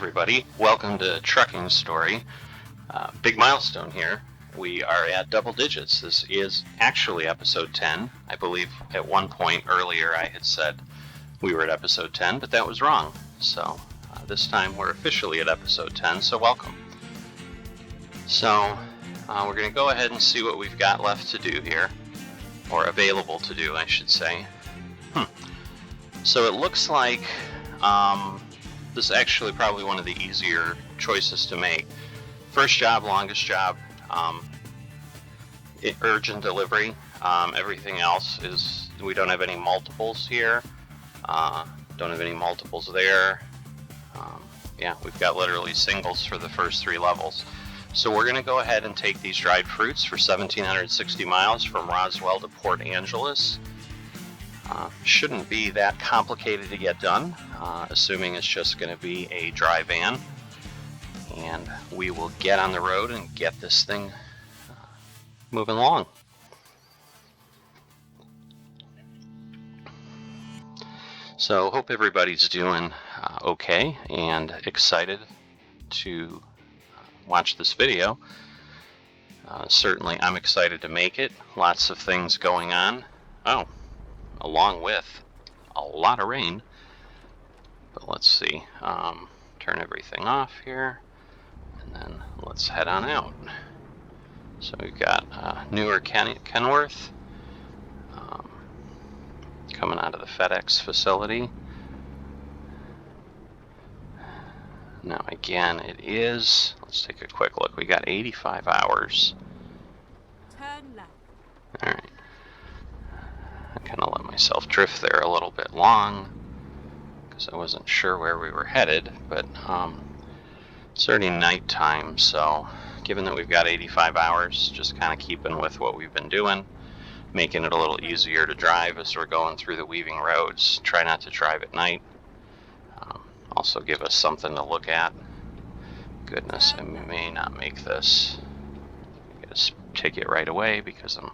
everybody. Welcome to Trucking Story. Big milestone here. We are at double digits. This is actually episode 10. I believe at one point earlier I had said we were at episode 10, but that was wrong. So this time we're officially at episode 10, so welcome. So we're going to go ahead and see what we've got left to do here, or available to do, I should say. So it looks like this is actually probably one of the easier choices to make. First job, longest job, urgent delivery. Everything else is, we don't have any multiples here. Don't have any multiples there. Yeah, we've got literally singles for the first 3 levels. So we're going to go ahead and take these dried fruits for 1,760 miles from Roswell to Port Angeles. Shouldn't be that complicated to get done, assuming it's just going to be a dry van. And we will get on the road and get this thing moving along. So hope everybody's doing okay and excited to watch this video. Certainly I'm excited to make it. Lots of things going on. Along with a lot of rain. But let's see. Turn everything off here. And then let's head on out. So we've got Newer Kenworth coming out of the FedEx facility. Now again, it is, let's take a quick look. We got 85 hours. Turn left. Alright. I kind of let myself drift there a little bit long because I wasn't sure where we were headed, but it's already nighttime, so given that we've got 85 hours, just kind of keeping with what we've been doing, making it a little easier to drive as we're going through the weaving roads. Try not to drive at night. Also give us something to look at. Goodness, I may not make this. I get a ticket right away because I'm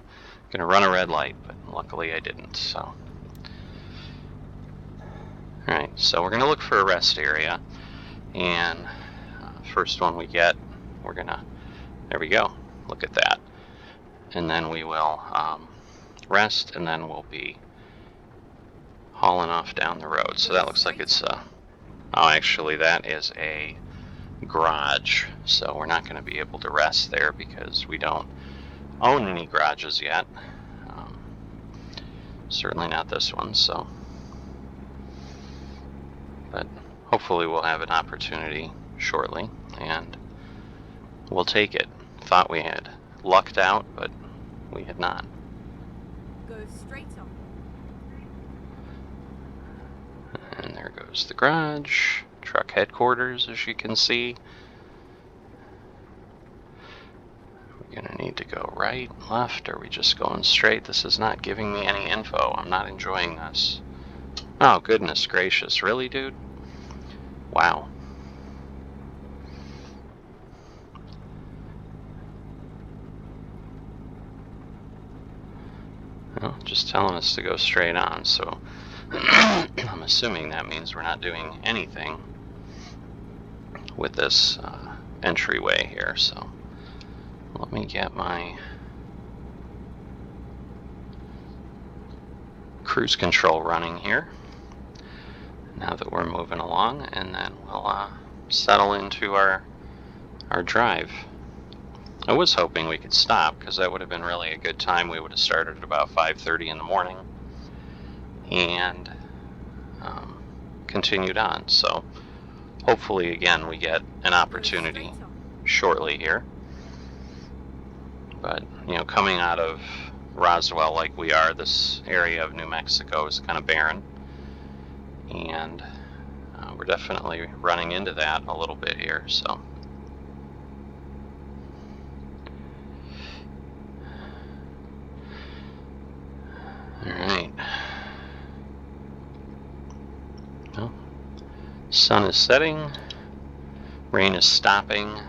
going to run a red light, but luckily I didn't. So, alright, so we're going to look for a rest area, and first one we get, we're going to, there we go, look at that, and then we will rest, and then we'll be hauling off down the road. So that looks like it's actually that is a garage, so we're not going to be able to rest there because we don't own any garages yet. Certainly not this one, so, but hopefully we'll have an opportunity shortly, and we'll take it. Thought we had lucked out, but we had not. Go straight on. And there goes the garage, truck headquarters, as you can see. We're gonna need to go right, left, or are we just going straight? This is not giving me any info. I'm not enjoying this. Oh, goodness gracious. Really, dude? Wow. Well, just telling us to go straight on, so I'm assuming that means we're not doing anything with this entryway here, so let me get my cruise control running here now that we're moving along, and then we'll settle into our drive. I was hoping we could stop because that would have been really a good time. We would have started at about 5:30 in the morning and continued on. So hopefully again we get an opportunity shortly here. But coming out of Roswell like we are, this area of New Mexico is kind of barren, and we're definitely running into that a little bit here. So alright. Well, sun is setting, rain is stopping.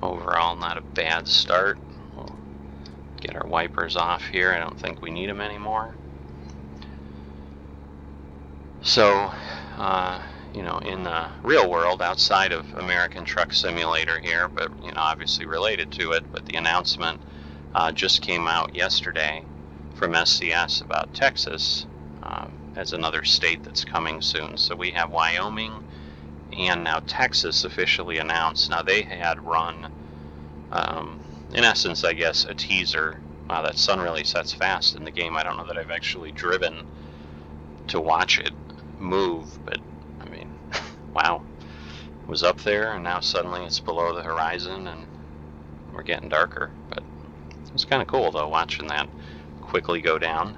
Overall, not a bad start. We'll get our wipers off here. I don't think we need them anymore. So, in the real world outside of American Truck Simulator here, but, obviously related to it. But the announcement just came out yesterday from SCS about Texas as another state that's coming soon. So we have Wyoming and now Texas officially announced. Now they had run, in essence, I guess, a teaser. Wow, that sun really sets fast in the game. I don't know that I've actually driven to watch it move, but I mean, wow, it was up there and now suddenly it's below the horizon and we're getting darker. But it was kind of cool though, watching that quickly go down.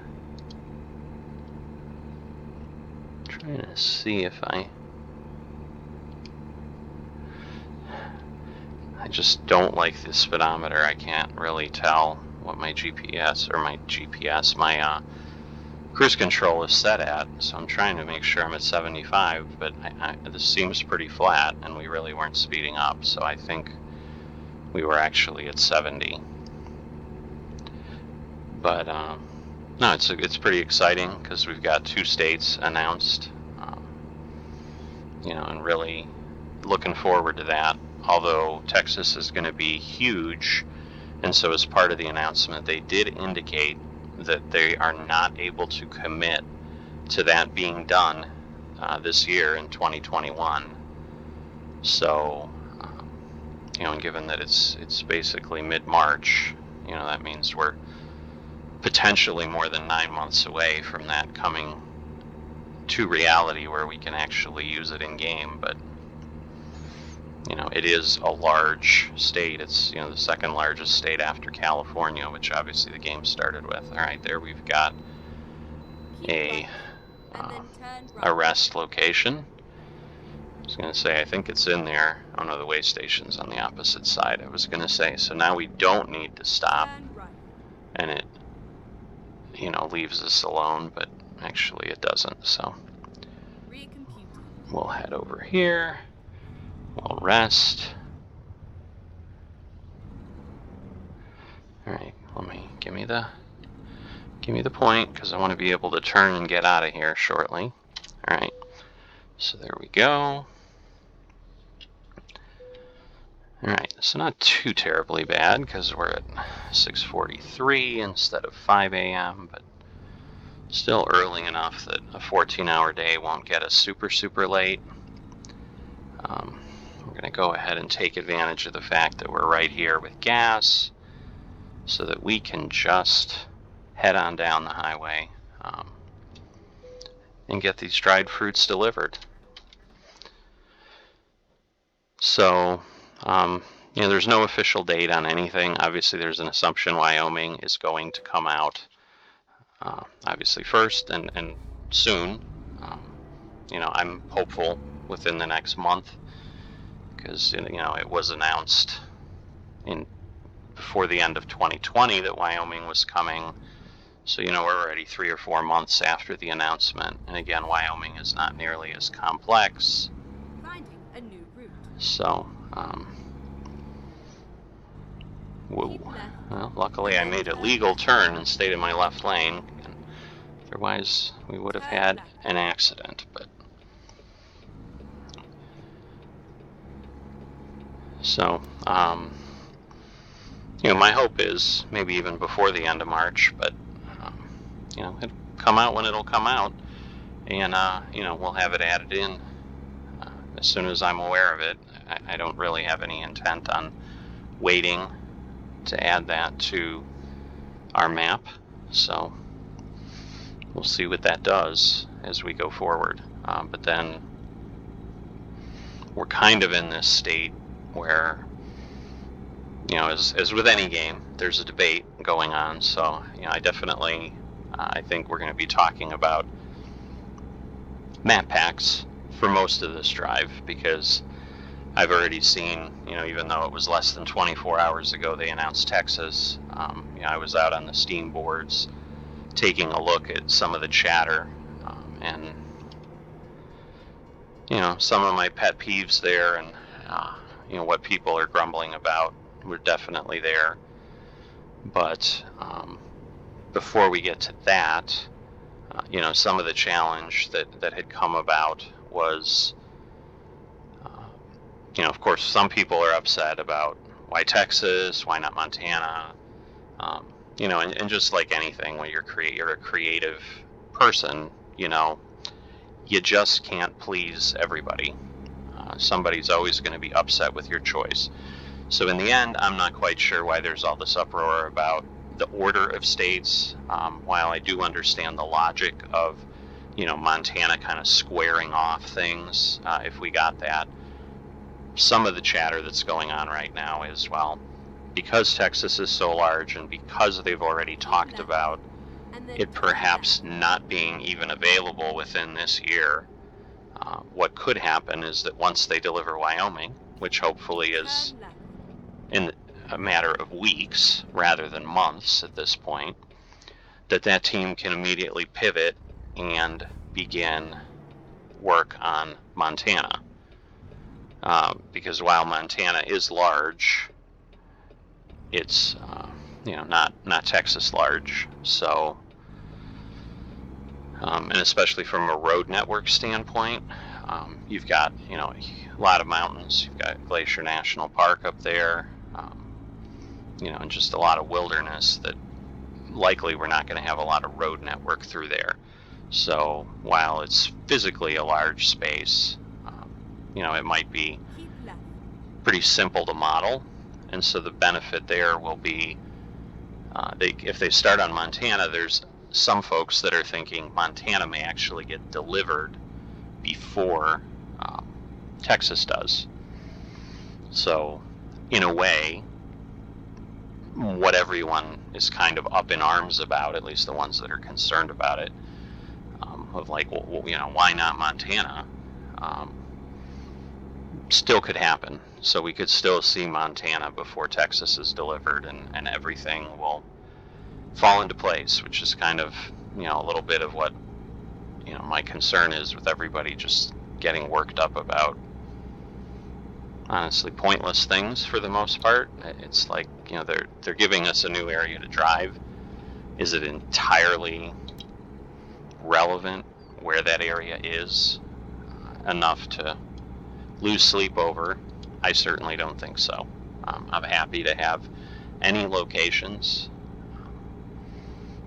Trying to see if I just don't like the speedometer. I can't really tell what my my cruise control is set at, so I'm trying to make sure I'm at 75, but this seems pretty flat and we really weren't speeding up, so I think we were actually at 70. But no, it's pretty exciting because we've got 2 states announced, and really looking forward to that. Although Texas is going to be huge, and so as part of the announcement, they did indicate that they are not able to commit to that being done this year in 2021. So, and given that it's basically mid-March, that means we're potentially more than 9 months away from that coming to reality where we can actually use it in game. But it is a large state. It's the second largest state after California, which obviously the game started with. All right, there we've got a rest location. I was going to say, I think it's in there. Oh no, the way station's on the opposite side. I was going to say, so now we don't need to stop, and it leaves us alone, but actually it doesn't. So we'll head over here. We'll rest. All right, give me the point, because I want to be able to turn and get out of here shortly. All right, so there we go. All right, so not too terribly bad because we're at 6:43 instead of 5 a.m., but still early enough that a 14-hour day won't get us super late. We're going to go ahead and take advantage of the fact that we're right here with gas so that we can just head on down the highway and get these dried fruits delivered. So, there's no official date on anything. Obviously, there's an assumption Wyoming is going to come out, obviously first and soon. I'm hopeful within the next month because, it was announced before the end of 2020 that Wyoming was coming. So, we're already 3 or 4 months after the announcement. And again, Wyoming is not nearly as complex. Finding a new route. So, whoa. Well, luckily I made a legal turn and stayed in my left lane. Otherwise, we would have had an accident. But so, my hope is maybe even before the end of March, but it'll come out when it'll come out, and we'll have it added in as soon as I'm aware of it. I don't really have any intent on waiting to add that to our map, so we'll see what that does as we go forward. But then we're kind of in this state where, as with any game, there's a debate going on. So, I think we're going to be talking about map packs for most of this drive, because I've already seen, even though it was less than 24 hours ago they announced Texas, I was out on the Steam boards taking a look at some of the chatter, and some of my pet peeves there, and what people are grumbling about were definitely there. But before we get to that, some of the challenge that had come about was Of course, some people are upset about why Texas, why not Montana, and just like anything, when you're a creative person, you just can't please everybody. Somebody's always going to be upset with your choice. So in the end, I'm not quite sure why there's all this uproar about the order of states. While I do understand the logic of, Montana kind of squaring off things, if we got that, some of the chatter that's going on right now is, well, because Texas is so large and because they've already talked about it perhaps not being even available within this year, what could happen is that once they deliver Wyoming, which hopefully is in a matter of weeks rather than months at this point, that team can immediately pivot and begin work on Montana. Because while Montana is large, it's not Texas large. So, and especially from a road network standpoint, you've got a lot of mountains. You've got Glacier National Park up there, and just a lot of wilderness that likely we're not going to have a lot of road network through there. So while it's physically a large space, it might be pretty simple to model, and so the benefit there will be if they start on Montana, there's some folks that are thinking Montana may actually get delivered before Texas does. So in a way, what everyone is kind of up in arms about, at least the ones that are concerned about it, of like, well, why not Montana? Still could happen. So we could still see Montana before Texas is delivered, and everything will fall into place, which is kind of, a little bit of what, my concern is with everybody just getting worked up about honestly pointless things for the most part. It's like, they're giving us a new area to drive. Is it entirely relevant where that area is enough to lose sleep over? I certainly don't think so. I'm happy to have any locations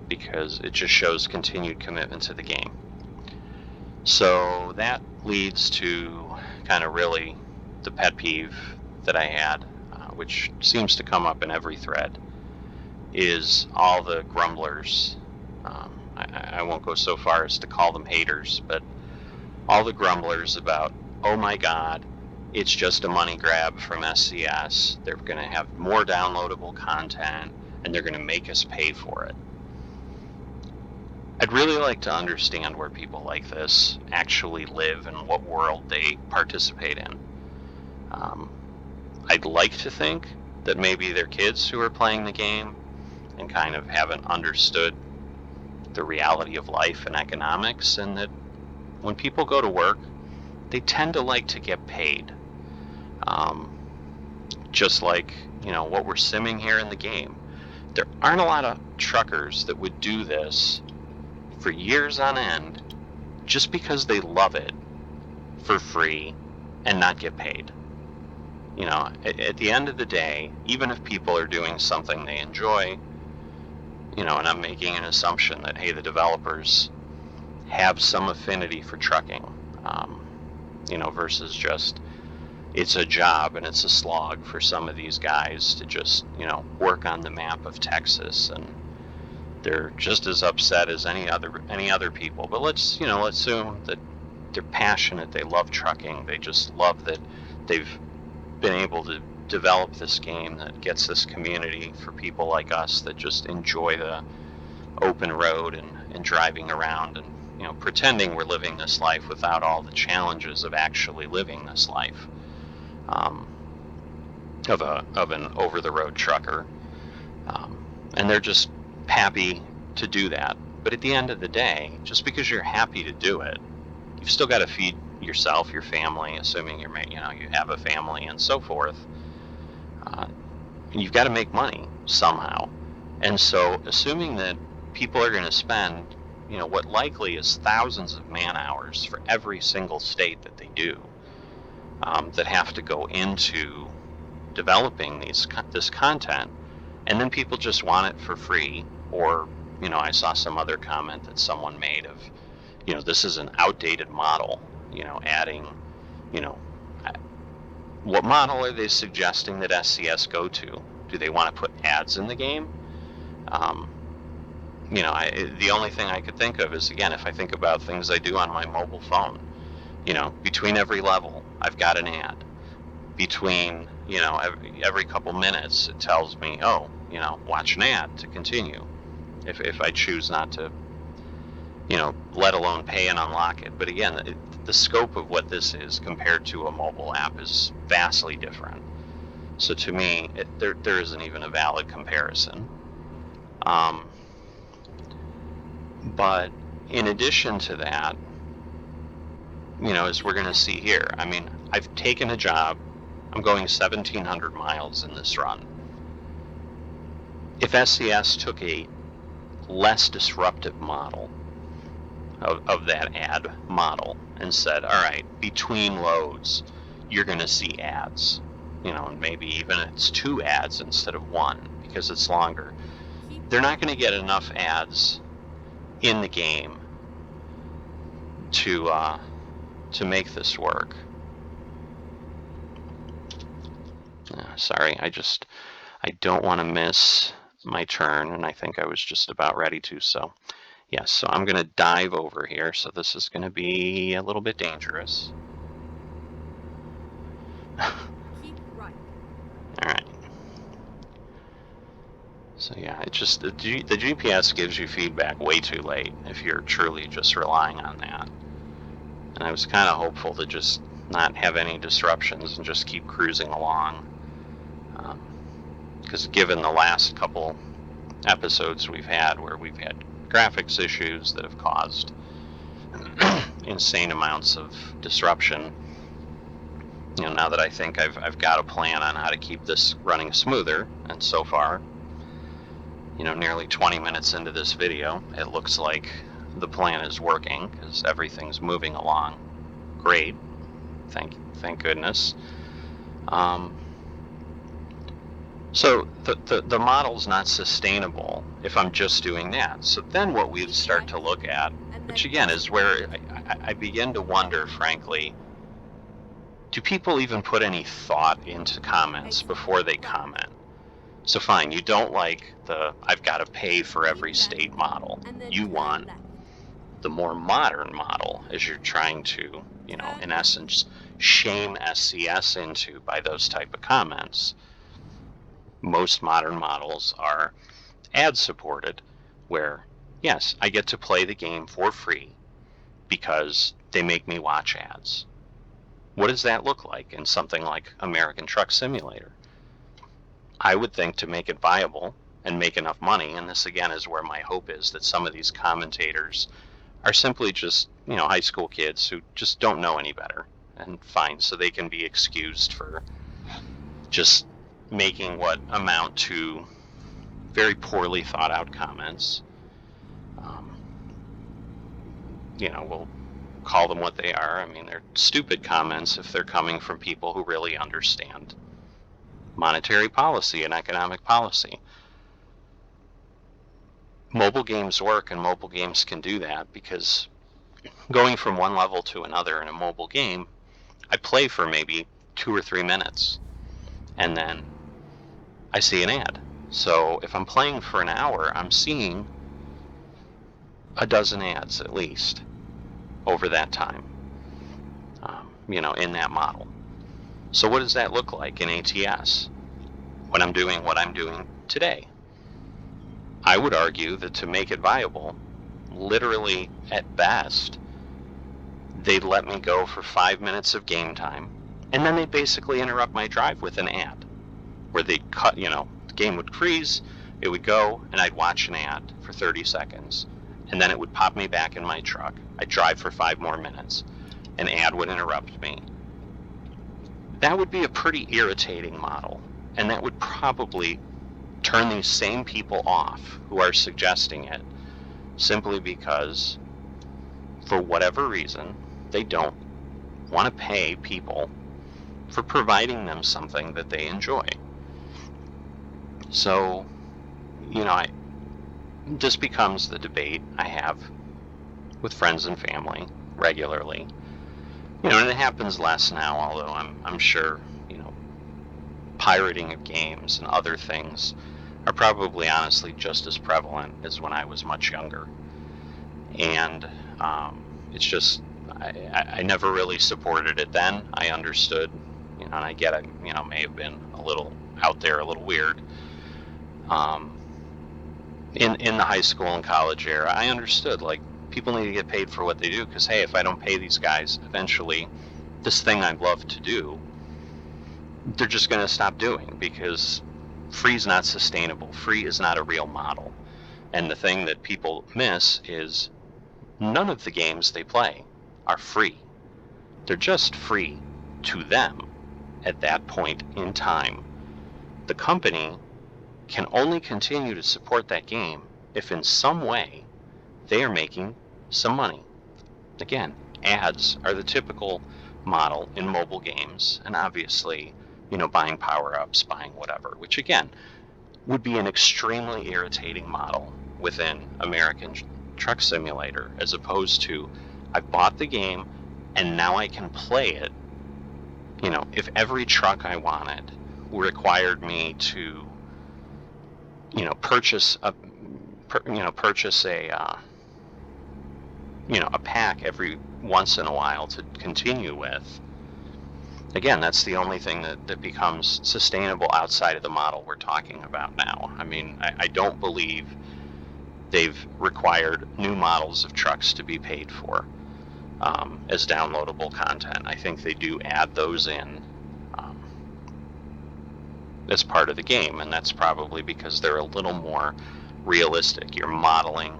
because it just shows continued commitment to the game. So that leads to kind of really the pet peeve that I had, which seems to come up in every thread, is all the grumblers. I won't go so far as to call them haters, but all the grumblers about, oh my God, it's just a money grab from SCS. They're going to have more downloadable content, and they're going to make us pay for it. I'd really like to understand where people like this actually live and what world they participate in. I'd like to think that maybe they're kids who are playing the game and kind of haven't understood the reality of life and economics, and that when people go to work, they tend to like to get paid. Just like, what we're simming here in the game. There aren't a lot of truckers that would do this for years on end just because they love it for free and not get paid. At the end of the day, even if people are doing something they enjoy, and I'm making an assumption that, hey, the developers have some affinity for trucking, versus just it's a job and it's a slog for some of these guys to just, work on the map of Texas, and they're just as upset as any other people. But let's assume that they're passionate, they love trucking, they just love that they've been able to develop this game that gets this community for people like us that just enjoy the open road and driving around and pretending we're living this life without all the challenges of actually living this life of an over-the-road trucker, and they're just happy to do that. But at the end of the day, just because you're happy to do it, you've still got to feed yourself, your family, assuming you have a family and so forth. You've got to make money somehow, and so assuming that people are going to spend what likely is thousands of man hours for every single state that they do, that have to go into developing this content, and then people just want it for free. Or, I saw some other comment that someone made of, this is an outdated model, adding, what model are they suggesting that SCS go to? Do they want to put ads in the game? The only thing I could think of is, again, if I think about things I do on my mobile phone, between every level, I've got an ad. Between, every couple minutes, it tells me, oh, watch an ad to continue. If I choose not to, let alone pay and unlock it. But again, the scope of what this is compared to a mobile app is vastly different. So to me, there isn't even a valid comparison. But in addition to that, as we're going to see here, I mean, I've taken a job. I'm going 1,700 miles in this run. If SCS took a less disruptive model of that ad model and said, all right, between loads, you're going to see ads, and maybe even it's 2 ads instead of 1 because it's longer, they're not going to get enough ads in the game to make this work. Sorry, I don't want to miss my turn, and I think I was just about ready to. So yes, so I'm going to dive over here. So this is going to be a little bit dangerous. Keep right. All right. So yeah, it just the GPS gives you feedback way too late if you're truly just relying on that. And I was kind of hopeful to just not have any disruptions and just keep cruising along. Because given the last couple episodes we've had where we've had graphics issues that have caused insane amounts of disruption, now that I think I've got a plan on how to keep this running smoother, and so far, nearly 20 minutes into this video, it looks like the plan is working because everything's moving along great. Thank goodness. So the model's not sustainable if I'm just doing that. So then what we start to look at, which again is where I begin to wonder, frankly, do people even put any thought into comments before they comment? So fine, you don't like the I've got to pay for every state model. You want the more modern model as you're trying to, in essence, shame SCS into by those type of comments. Most modern models are ad supported, where yes, I get to play the game for free because they make me watch ads. What does that look like in something like American Truck Simulator? I would think to make it viable and make enough money, and this again is where my hope is that some of these commentators are simply just, high school kids who just don't know any better, and fine, so they can be excused for just making what amount to very poorly thought out comments. We'll call them what they are. I mean, they're stupid comments if they're coming from people who really understand monetary policy and economic policy. Mobile games work, and mobile games can do that because going from one level to another in a mobile game, I play for maybe 2 or 3 minutes, and then I see an ad. So if I'm playing for an hour, I'm seeing a dozen ads at least over that time, in that model. So what does that look like in ATS when I'm doing what I'm doing today? I would argue that to make it viable, literally at best, they'd let me go for 5 minutes of game time, and then they'd basically interrupt my drive with an ad where they'd cut, the game would freeze, it would go, and I'd watch an ad for 30 seconds, and then it would pop me back in my truck. I'd drive for 5 more minutes. An ad would interrupt me. That would be a pretty irritating model, and that would probably turn these same people off who are suggesting it simply because, for whatever reason, they don't want to pay people for providing them something that they enjoy. So, this becomes the debate I have with friends and family regularly. And it happens less now, although I'm sure, pirating of games and other things are probably honestly just as prevalent as when I was much younger. And it's just, I never really supported it then. I understood, and I get it, may have been a little out there, a little weird. In the high school and college era, I understood, like, people need to get paid for what they do, because, hey, if I don't pay these guys, eventually this thing I love to do, they're just going to stop doing, because free is not sustainable. Free is not a real model. And the thing that people miss is none of the games they play are free. They're just free to them at that point in time. The company can only continue to support that game if in some way they are making some money. Again, ads are the typical model in mobile games, and obviously, buying power-ups, buying whatever, which again would be an extremely irritating model within American Truck Simulator, as opposed to, I bought the game and now I can play it. If every truck I wanted required me to purchase a pack every once in a while to continue with, again, that's the only thing that becomes sustainable outside of the model we're talking about now. I mean, I don't believe they've required new models of trucks to be paid for as downloadable content. I think they do add those in as part of the game, and that's probably because they're a little more realistic. You're modeling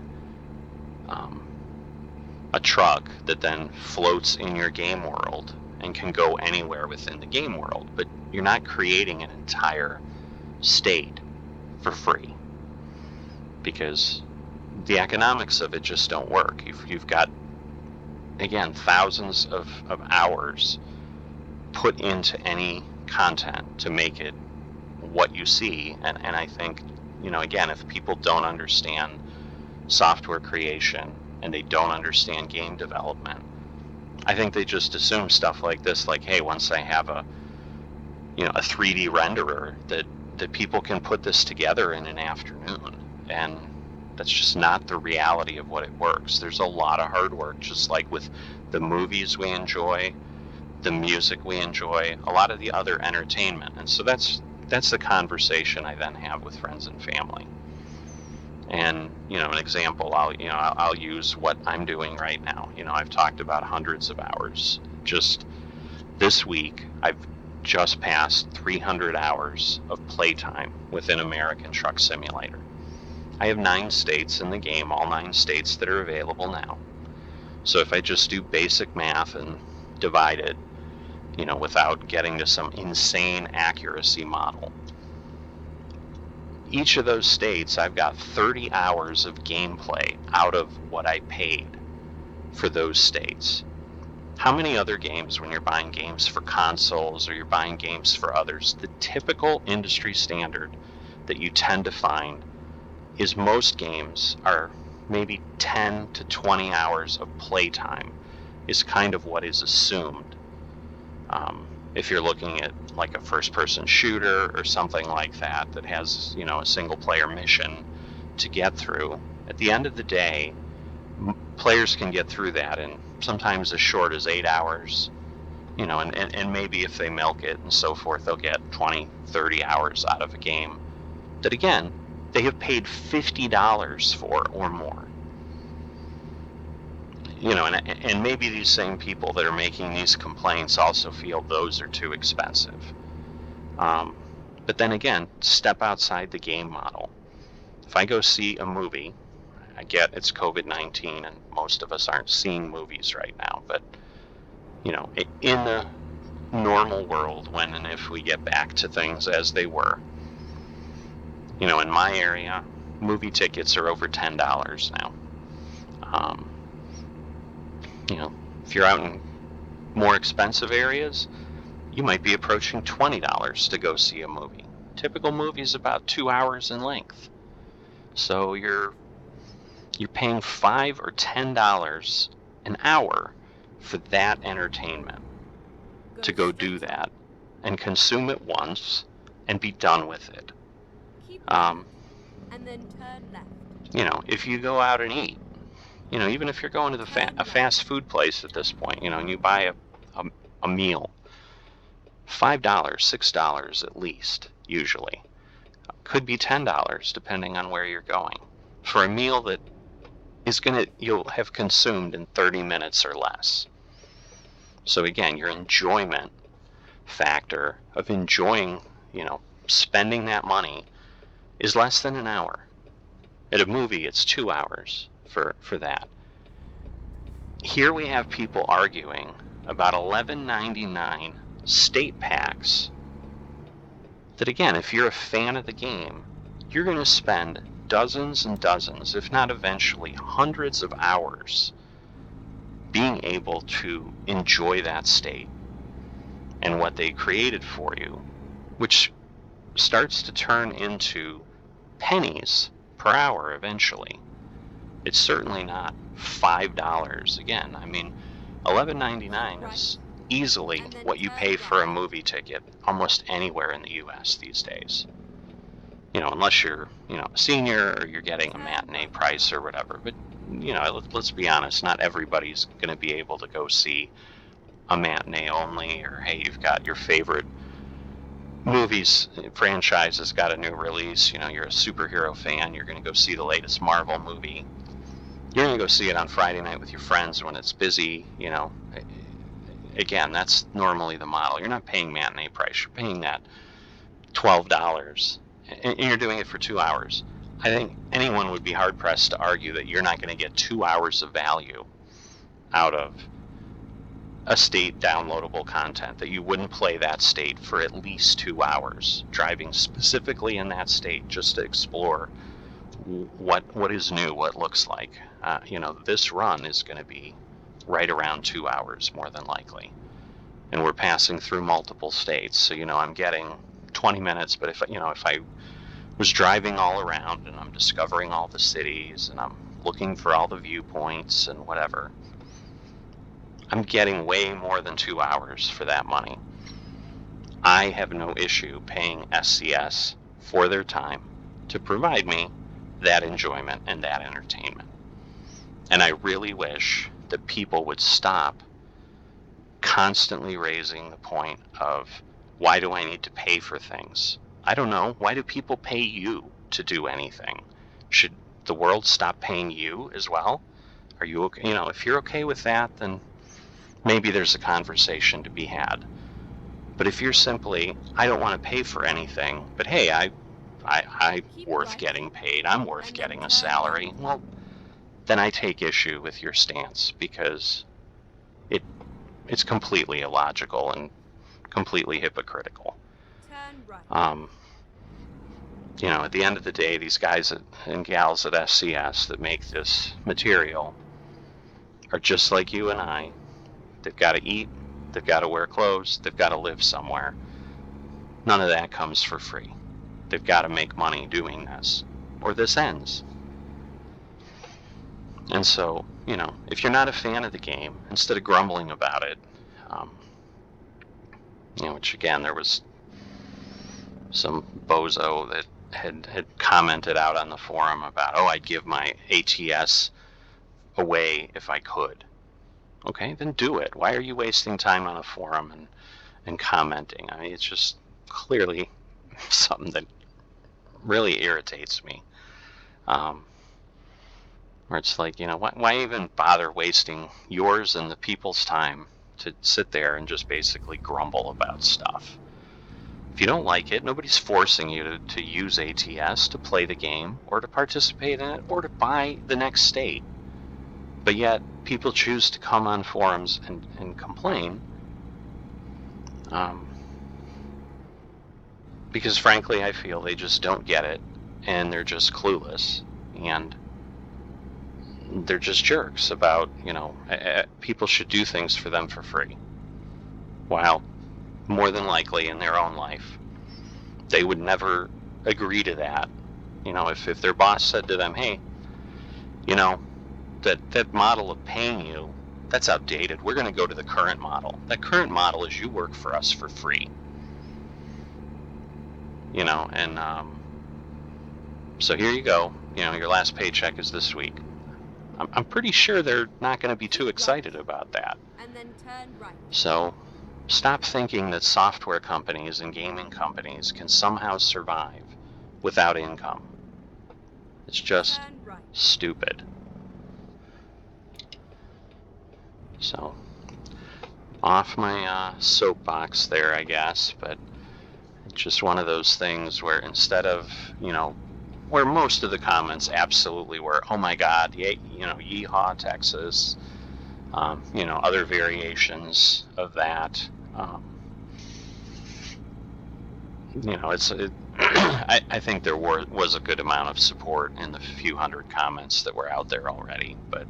a truck that then floats in your game world and can go anywhere within the game world, but you're not creating an entire state for free, because the economics of it just don't work. You've got, again, thousands of hours put into any content to make it what you see, and I think, again, if people don't understand software creation and they don't understand game development, I think they just assume stuff like this, like, hey, once I have a 3D renderer, that people can put this together in an afternoon, and that's just not the reality of what it works. There's a lot of hard work, just like with the movies we enjoy, the music we enjoy, a lot of the other entertainment. And so that's the conversation I then have with friends and family. And an example, I'll use what I'm doing right now. I've talked about hundreds of hours. Just this week, I've just passed 300 hours of playtime within American Truck Simulator. I have 9 states in the game, all 9 states that are available now. So if I just do basic math and divide it, without getting to some insane accuracy model, each of those states, I've got 30 hours of gameplay out of what I paid for those states. How many other games, when you're buying games for consoles or you're buying games for others, the typical industry standard that you tend to find is most games are maybe 10 to 20 hours of playtime is kind of what is assumed. If you're looking at like a first-person shooter or something like that has, a single-player mission to get through, at the end of the day, players can get through that in sometimes as short as 8 hours, and maybe if they milk it and so forth, they'll get 20, 30 hours out of a game that, again, they have paid $50 for or more. And maybe these same people that are making these complaints also feel those are too expensive. But then again, step outside the game model. If I go see a movie, I get it's COVID-19 and most of us aren't seeing movies right now, but in the normal world, when and if we get back to things as they were, in my area, movie tickets are over $10 now. If you're out in more expensive areas, you might be approaching $20 to go see a movie. Typical movie is about 2 hours in length. So you're paying $5 or $10 an hour for that entertainment, to go do that and consume it once and be done with it. Keep right, and then turn left. If you go out and eat, even if you're going to a fast food place at this point, and you buy a meal, $5, $6 at least, usually. Could be $10 depending on where you're going, for a meal that you'll have consumed in 30 minutes or less. So again, your enjoyment factor of enjoying, spending that money is less than an hour. At a movie, it's 2 hours for that. Here we have people arguing about $11.99 state packs that, again, if you're a fan of the game, you're going to spend dozens and dozens, if not eventually hundreds of hours being able to enjoy that state and what they created for you, which starts to turn into pennies per hour eventually. It's certainly not $5 again. I mean, $11.99 is easily what you pay for a movie ticket almost anywhere in the US these days. Unless you're, a senior or you're getting a matinee price or whatever. But, let's be honest, not everybody's going to be able to go see a matinee only, or hey, you've got your favorite movies franchise has got a new release. You're a superhero fan, you're going to go see the latest Marvel movie. You're going to go see it on Friday night with your friends when it's busy. Again, that's normally the model. You're not paying matinee price. You're paying that $12, and you're doing it for 2 hours. I think anyone would be hard-pressed to argue that you're not going to get 2 hours of value out of a state downloadable content, that you wouldn't play that state for at least 2 hours, driving specifically in that state just to explore what is new, what looks like. This run is going to be right around 2 hours, more than likely. And we're passing through multiple states, so, I'm getting 20 minutes, but if I was driving all around and I'm discovering all the cities and I'm looking for all the viewpoints and whatever, I'm getting way more than 2 hours for that money. I have no issue paying SCS for their time to provide me that enjoyment and that entertainment. And I really wish that people would stop constantly raising the point of, why do I need to pay for things? I don't know. Why do people pay you to do anything? Should the world stop paying you as well? Are you okay? If you're okay with that, then maybe there's a conversation to be had. But if you're simply, I don't want to pay for anything, but hey, I'm worth getting paid, I'm worth getting a salary, well, then I take issue with your stance, because it's completely illogical and completely hypocritical. Turn right. At the end of the day, these guys and gals at SCS that make this material are just like you and I. They've got to eat, they've got to wear clothes, they've got to live somewhere. None of that comes for free. They've got to make money doing this, or this ends. And so, if you're not a fan of the game, instead of grumbling about it, which again, there was some bozo that had commented out on the forum about, I'd give my ATS away if I could. Okay, then do it. Why are you wasting time on a forum and commenting? I mean, it's just clearly something that really irritates me. Where it's like, why even bother wasting yours and the people's time to sit there and just basically grumble about stuff? If you don't like it, nobody's forcing you to use ATS, to play the game, or to participate in it, or to buy the next state. But yet, people choose to come on forums and complain. Because frankly, I feel they just don't get it, and they're just clueless, and they're just jerks about, people should do things for them for free, while more than likely in their own life, they would never agree to that. If their boss said to them, hey, that model of paying you, that's outdated. We're going to go to the current model. That current model is you work for us for free. And so here you go. Your last paycheck is this week. I'm pretty sure they're not going to be too excited about that. And then turn right. So stop thinking that software companies and gaming companies can somehow survive without income. It's just Turn right. stupid. So, off my soapbox there, I guess, but it's just one of those things where instead of, where most of the comments absolutely were, oh my God, yeehaw, Texas, other variations of that. I think there was a good amount of support in the few hundred comments that were out there already, but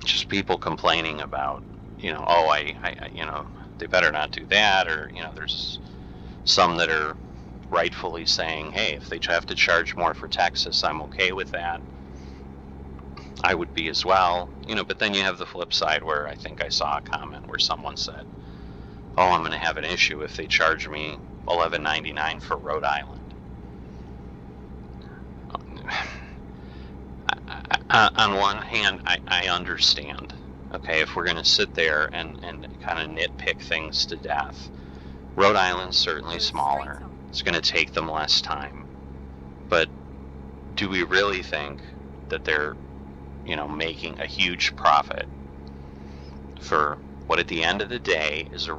just people complaining about, they better not do that, or, there's some that are rightfully saying, hey, if they have to charge more for Texas, I'm okay with that. I would be as well, but then you have the flip side where I think I saw a comment where someone said, oh, I'm going to have an issue if they charge me $11.99 for Rhode Island. On one hand, I understand. Okay, if we're going to sit there and kind of nitpick things to death, Rhode Island's certainly smaller. It's going to take them less time. But do we really think that they're, making a huge profit for what at the end of the day is a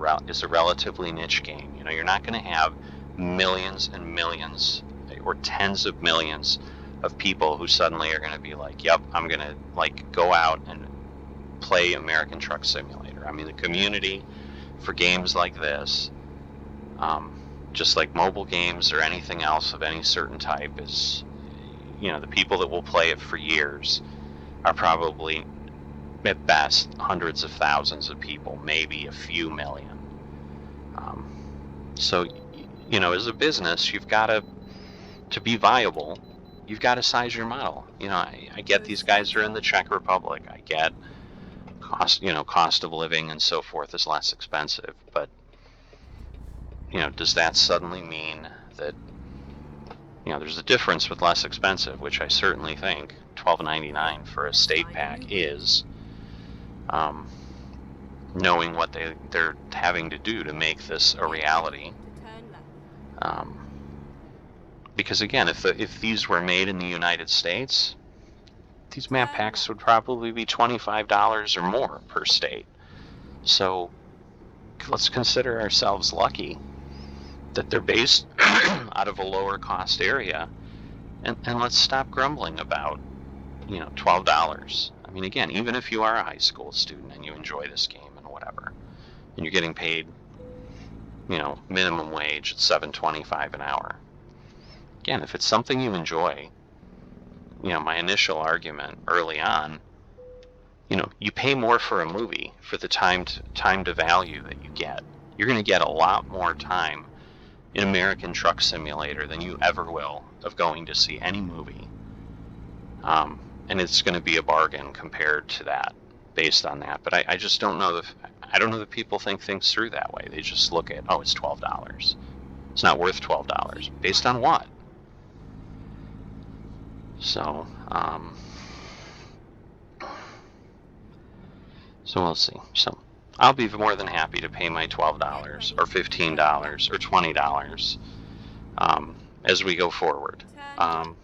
relatively niche game? You're not going to have millions and millions or tens of millions of people who suddenly are going to be like, yep, I'm going to go out and play American Truck Simulator. I mean, the community for games like this, just like mobile games or anything else of any certain type, is, the people that will play it for years are probably at best hundreds of thousands of people, maybe a few million. So, as a business, you've got to be viable, you've got to size your model. I get these guys are in the Czech Republic. I get cost of living and so forth is less expensive, but does that suddenly mean that there's a difference with less expensive, which I certainly think $12.99 for a state pack is, knowing what they're having to do to make this a reality. Because again, if these were made in the United States, these map packs would probably be $25 or more per state. So let's consider ourselves lucky that they're based out of a lower cost area, and let's stop grumbling about $12. I mean, again, even if you are a high school student and you enjoy this game and whatever, and you're getting paid minimum wage at $7.25 an hour, again, if it's something you enjoy, my initial argument early on, you pay more for a movie for the time to value that you get. You're going to get a lot more time in American Truck Simulator than you ever will of going to see any movie. And it's going to be a bargain compared to that, based on that. But I just don't know that people think things through that way. They just look at, oh, it's $12. It's not worth $12. Based on what? So, so we'll see. So I'll be more than happy to pay my $12 or $15 or $20 as we go forward. And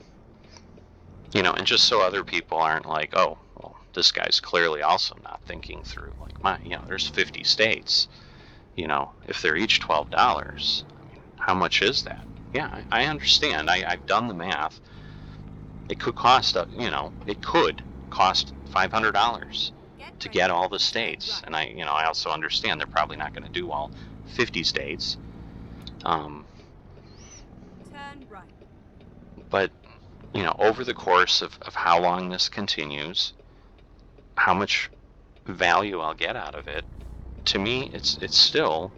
just so other people aren't like, oh, well, this guy's clearly also not thinking through, like, there's 50 states. If they're each $12, I mean, how much is that? Yeah, I understand. I've done the math. It could cost, it could cost $500 to get all the states. And I also understand they're probably not going to do all 50 states. Turn right. But, over the course of how long this continues, how much value I'll get out of it, to me, it's still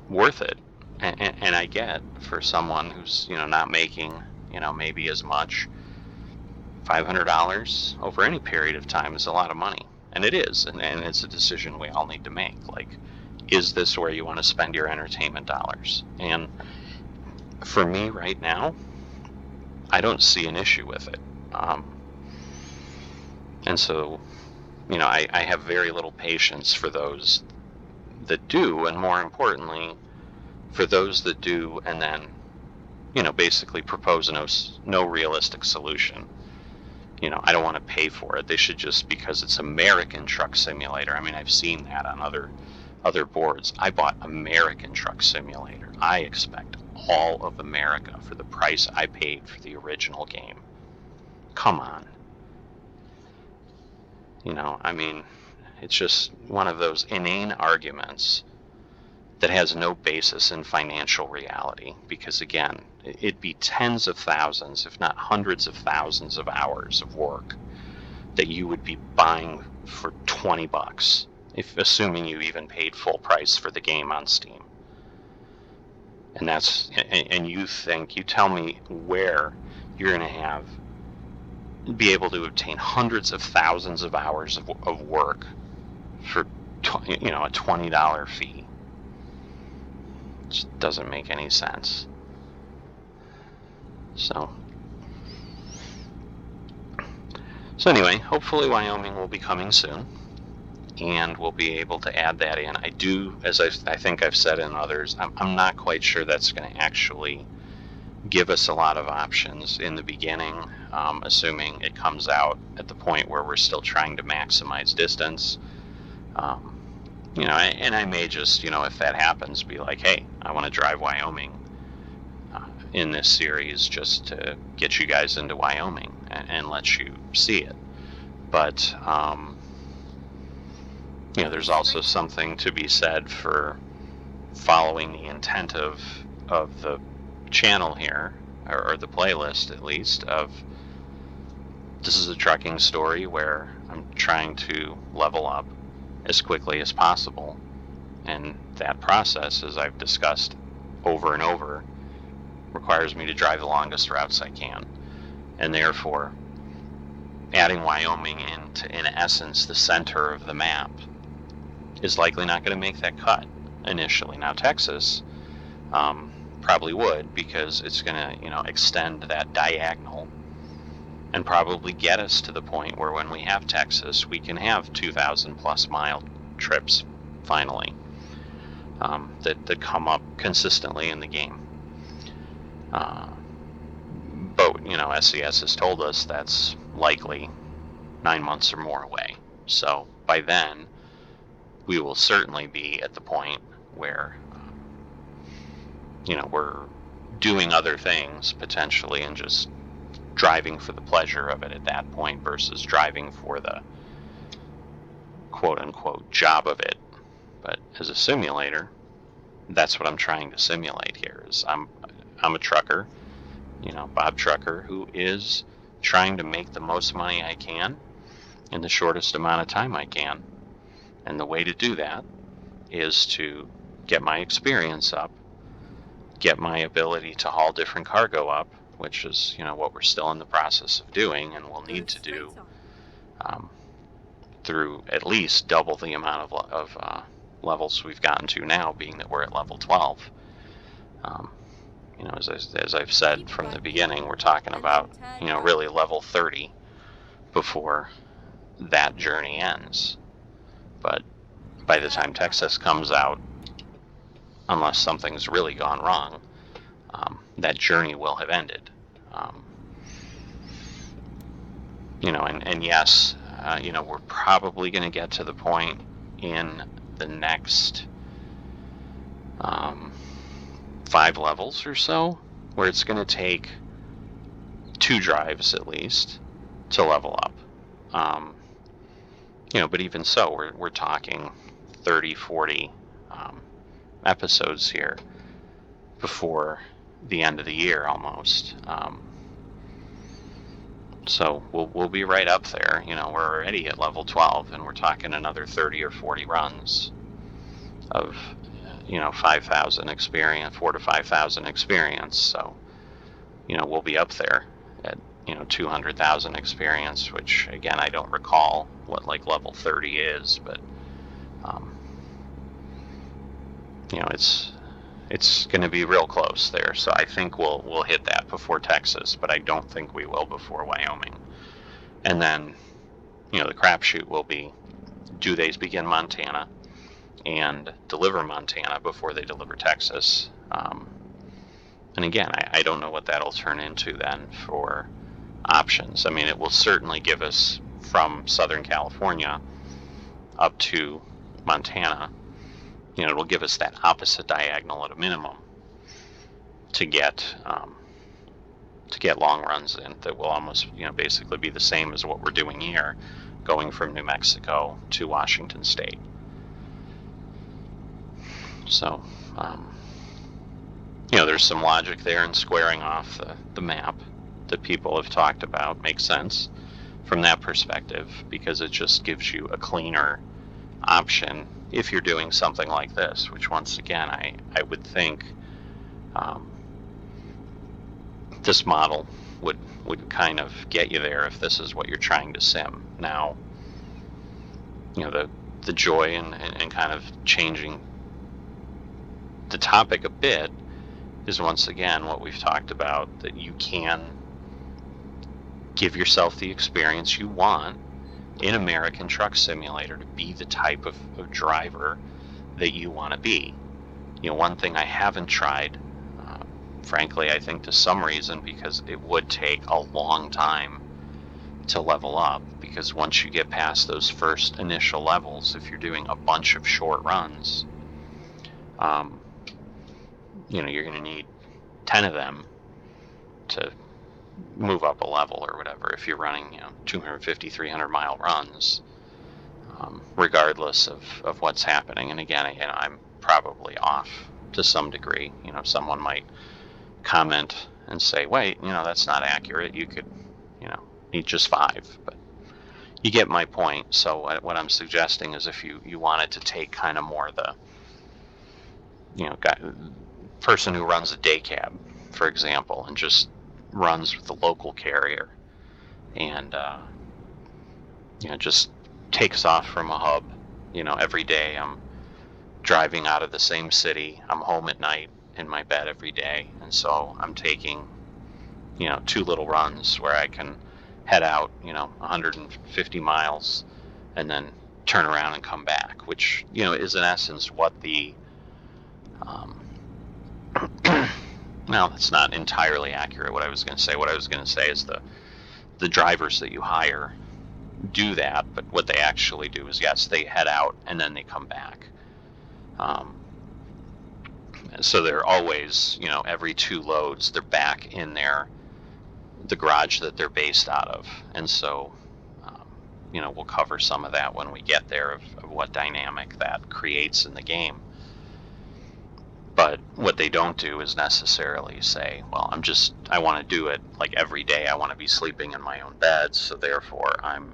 worth it. And I get, for someone who's, not making, maybe as much, $500 over any period of time is a lot of money. And it is, and it's a decision we all need to make. Like, is this where you want to spend your entertainment dollars? And for me right now, I don't see an issue with it. And so, I have very little patience for those that do, and more importantly, for those that do and then, basically propose no realistic solution. I don't want to pay for it. They should just, because it's American Truck Simulator. I mean, I've seen that on other boards. I bought American Truck Simulator. I expect all of America for the price I paid for the original game. Come on. I mean, it's just one of those inane arguments that has no basis in financial reality, because again, it'd be tens of thousands, if not hundreds of thousands of hours of work that you would be buying for $20, if assuming you even paid full price for the game on Steam. And you tell me where you're going to be able to obtain hundreds of thousands of hours of work for a $20 fee. It just doesn't make any sense. So anyway, hopefully Wyoming will be coming soon, and we'll be able to add that in. I do, as I think I've said in others, I'm not quite sure that's going to actually give us a lot of options in the beginning, assuming it comes out at the point where we're still trying to maximize distance. And I may just, if that happens, be like, hey, I want to drive Wyoming in this series just to get you guys into Wyoming and let you see it. But, there's also something to be said for following the intent of the channel here, or the playlist at least, of this is a trucking story where I'm trying to level up as quickly as possible, and that process, as I've discussed over and over, requires me to drive the longest routes I can, and therefore adding Wyoming into, in essence, the center of the map is likely not going to make that cut initially. Now Texas probably would, because it's going to extend that diagonal and probably get us to the point where when we have Texas, we can have 2,000 plus mile trips finally, that come up consistently in the game. But SCS has told us that's likely 9 months or more away. So by then, we will certainly be at the point where we're doing other things potentially and just driving for the pleasure of it at that point versus driving for the quote-unquote job of it. But as a simulator, that's what I'm trying to simulate here. Is I'm a trucker, Bob Trucker, who is trying to make the most money I can in the shortest amount of time I can. And the way to do that is to get my experience up, get my ability to haul different cargo up, which is, what we're still in the process of doing and will need to do through at least double the amount of levels we've gotten to now, being that we're at level 12. As I've said from the beginning, we're talking about, really level 30 before that journey ends. But by the time Texas comes out, unless something's really gone wrong, that journey will have ended. And yes, we're probably going to get to the point in the next 5 levels or so where it's going to take 2 drives at least to level up. But even so, we're talking 30, 40 episodes here before the end of the year almost. So we'll be right up there. We're already at level 12, and we're talking another 30 or 40 runs of 5,000 experience, 4 to 5,000 experience. So, we'll be up there at, 200,000 experience, which again, I don't recall what like level 30 is, but, it's going to be real close there. So I think we'll hit that before Texas, but I don't think we will before Wyoming. And then, the crapshoot will be, do they begin Montana and deliver Montana before they deliver Texas? And again, I don't know what that'll turn into then for options. I mean, it will certainly give us from Southern California up to Montana, it will give us that opposite diagonal at a minimum to get long runs in that will almost, basically be the same as what we're doing here, going from New Mexico to Washington State. So, there's some logic there in squaring off the map that people have talked about. Makes sense from that perspective, because it just gives you a cleaner option if you're doing something like this, which once again, I would think this model would kind of get you there if this is what you're trying to sim. Now, the joy in kind of changing the topic a bit is once again what we've talked about, that you can give yourself the experience you want in American Truck Simulator to be the type of driver that you want to be. One thing I haven't tried, frankly, I think to some reason, because it would take a long time to level up, because once you get past those first initial levels, if you're doing a bunch of short runs, you're going to need 10 of them to move up a level or whatever if you're running 250, 300 mile runs, regardless of what's happening. And again, I'm probably off to some degree. Someone might comment and say, wait, that's not accurate, you could need just 5, but you get my point. So what I'm suggesting is, if you wanted to take kind of more the person who runs a day cab, for example, and just runs with the local carrier, and just takes off from a hub. Every day I'm driving out of the same city, I'm home at night in my bed every day, and so I'm taking 2 little runs where I can head out 150 miles and then turn around and come back, which is in essence what the no, that's not entirely accurate. What I was going to say is the drivers that you hire do that, but what they actually do is, yes, they head out and then they come back. So they're always, every 2 loads, they're back in the garage that they're based out of. And so, we'll cover some of that when we get there of what dynamic that creates in the game. But what they don't do is necessarily say, well, I want to do it like every day. I want to be sleeping in my own bed, so therefore I'm,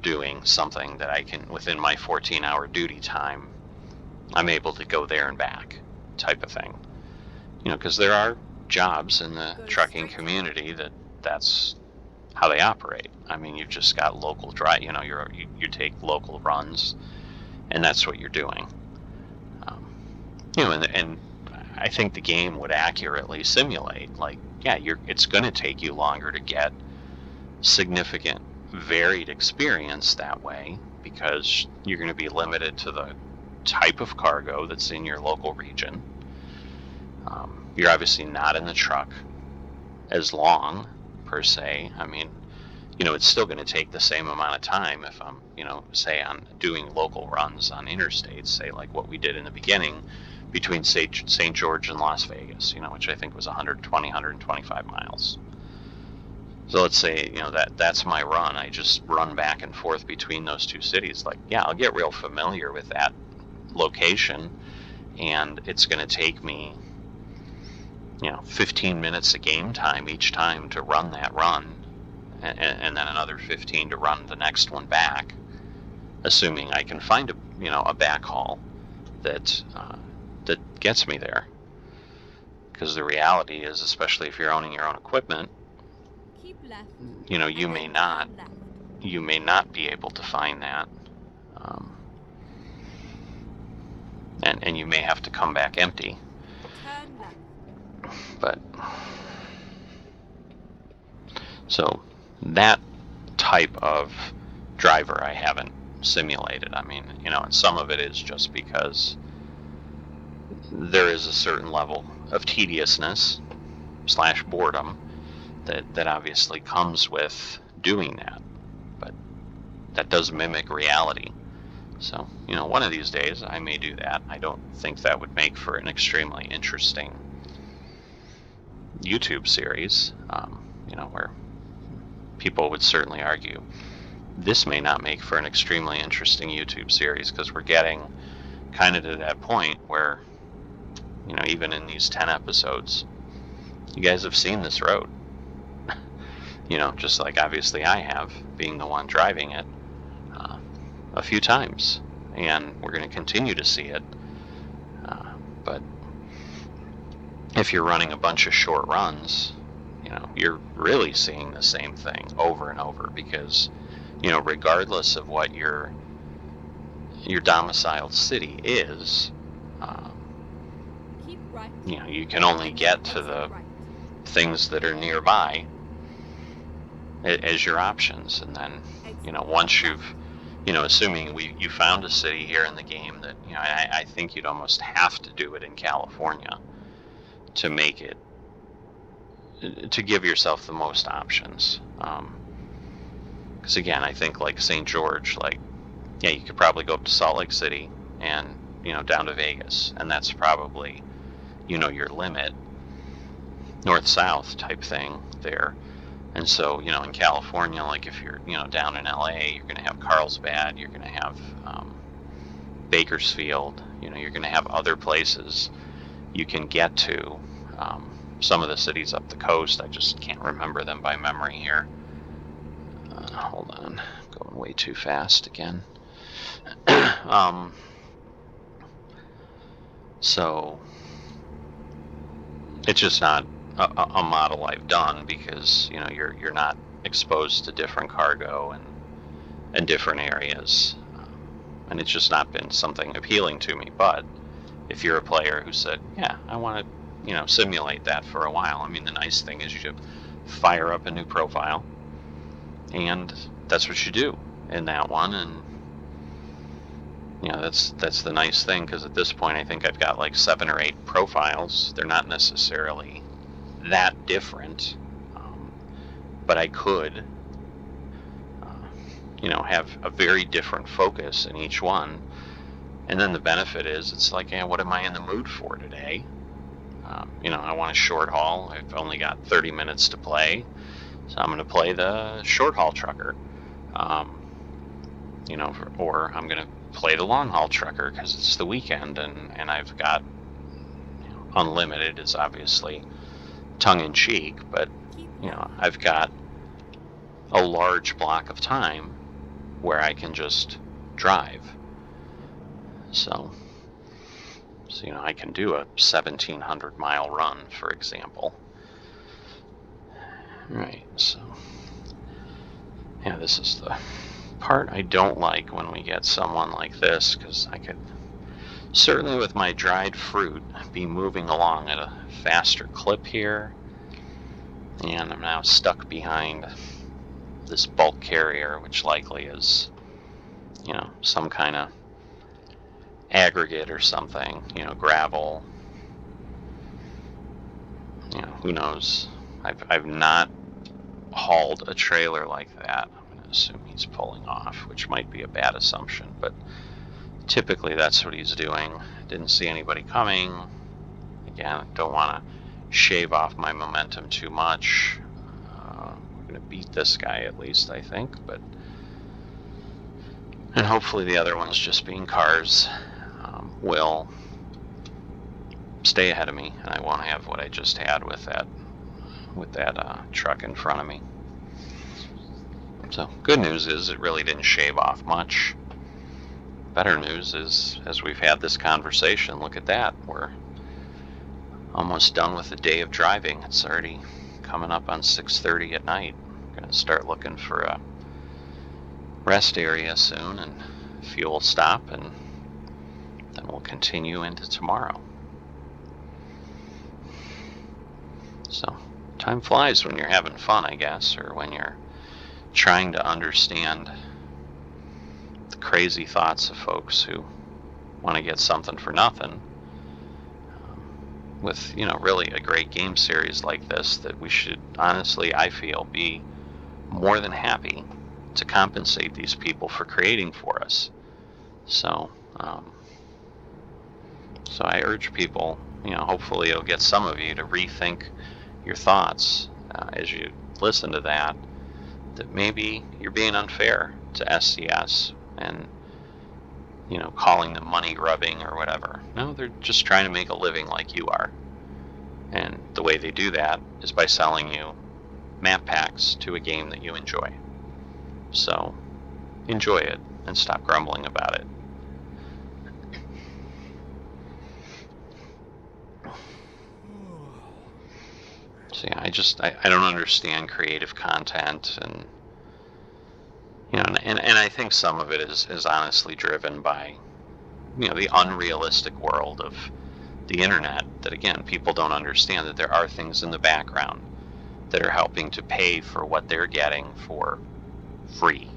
doing something that I can, within my 14-hour duty time, I'm able to go there and back, type of thing. Because there are jobs in the trucking community that's how they operate. I mean, you've just got local drive. You take local runs, and that's what you're doing. And I think the game would accurately simulate, like, yeah, it's going to take you longer to get significant varied experience that way, because you're going to be limited to the type of cargo that's in your local region. You're obviously not in the truck as long, per se. I mean, it's still going to take the same amount of time if I'm, say on doing local runs on interstates, say like what we did in the beginning between St. George and Las Vegas, which I think was 120, 125 miles. So let's say, that's my run. I just run back and forth between those 2 cities. Like, yeah, I'll get real familiar with that location, and it's going to take me, 15 minutes of game time each time to run that run, and then another 15 to run the next one back, assuming I can find a backhaul that gets me there. Because the reality is, especially if you're owning your own equipment, Keep left. you and may then turn left. be able to find that, and you may have to come back empty. Turn left. But so that type of driver I haven't simulated. I mean, and some of it is just because there is a certain level of tediousness / boredom that obviously comes with doing that, but that does mimic reality. So, one of these days I may do that. I don't think that would make for an extremely interesting YouTube series, where people would certainly argue this may not make for an extremely interesting YouTube series, because we're getting kind of to that point where, even in these 10 episodes, you guys have seen this road. Just like obviously I have, being the one driving it a few times, and we're going to continue to see it. But if you're running a bunch of short runs, you're really seeing the same thing over and over, because regardless of what your domiciled city is, Keep right. you can only get to the Right. things that are nearby as your options. And then once you've assuming you found a city here in the game that I think you'd almost have to do it in California to make it, to give yourself the most options. Because again, I think like St. George, you could probably go up to Salt Lake City and down to Vegas, and that's probably your limit, north-south type thing there. And so in California, like if you're down in LA, you're going to have Carlsbad, you're going to have Bakersfield, you're going to have other places you can get to. Some of the cities up the coast, I just can't remember them by memory here. Hold on, going way too fast again. So it's just not a model I've done, because you're not exposed to different cargo and different areas, and it's just not been something appealing to me. But if you're a player who said, yeah, I want to simulate that for a while, I mean, the nice thing is you should fire up a new profile, and that's what you do in that one. And that's the nice thing, because at this point I think I've got like 7 or 8 profiles. They're not necessarily that different, but I could have a very different focus in each one. And then the benefit is, it's like, what am I in the mood for today? I want a short haul. I've only got 30 minutes to play, so I'm going to play the short haul trucker. Or I'm going to play the long haul trucker because it's the weekend, and I've got unlimited is obviously tongue-in-cheek, but I've got a large block of time where I can just drive. So I can do a 1,700 mile run, for example. Right, so this is the part I don't like when we get someone like this, because I could certainly, with my dried fruit, be moving along at a faster clip here, and I'm now stuck behind this bulk carrier, which likely is some kind of aggregate or something, gravel, who knows. I've not hauled a trailer like that. I'm going to assume he's pulling off, which might be a bad assumption, but typically that's what he's doing. Didn't see anybody coming. Again, don't want to shave off my momentum too much. We're going to beat this guy at least, I think, and hopefully the other ones, just being cars, will stay ahead of me, and I won't have what I just had with that truck in front of me. So good news is it really didn't shave off much. better news is, as we've had this conversation, look at that. We're almost done with the day of driving. It's already coming up on 6:30 at night. I'm going to start looking for a rest area soon and fuel stop, and then we'll continue into tomorrow. So time flies when you're having fun, I guess, or when you're trying to understand the crazy thoughts of folks who want to get something for nothing. With, really a great game series like this, that we should honestly, I feel, be more than happy to compensate these people for creating for us. So I urge people, hopefully it'll get some of you to rethink your thoughts as you listen to that maybe you're being unfair to SCS and, calling them money grubbing or whatever. No, they're just trying to make a living like you are. And the way they do that is by selling you map packs to a game that you enjoy. So enjoy it and stop grumbling about it. So yeah, I don't understand creative content, and and I think some of it is honestly driven by the unrealistic world of the internet, that again, people don't understand that there are things in the background that are helping to pay for what they're getting for free.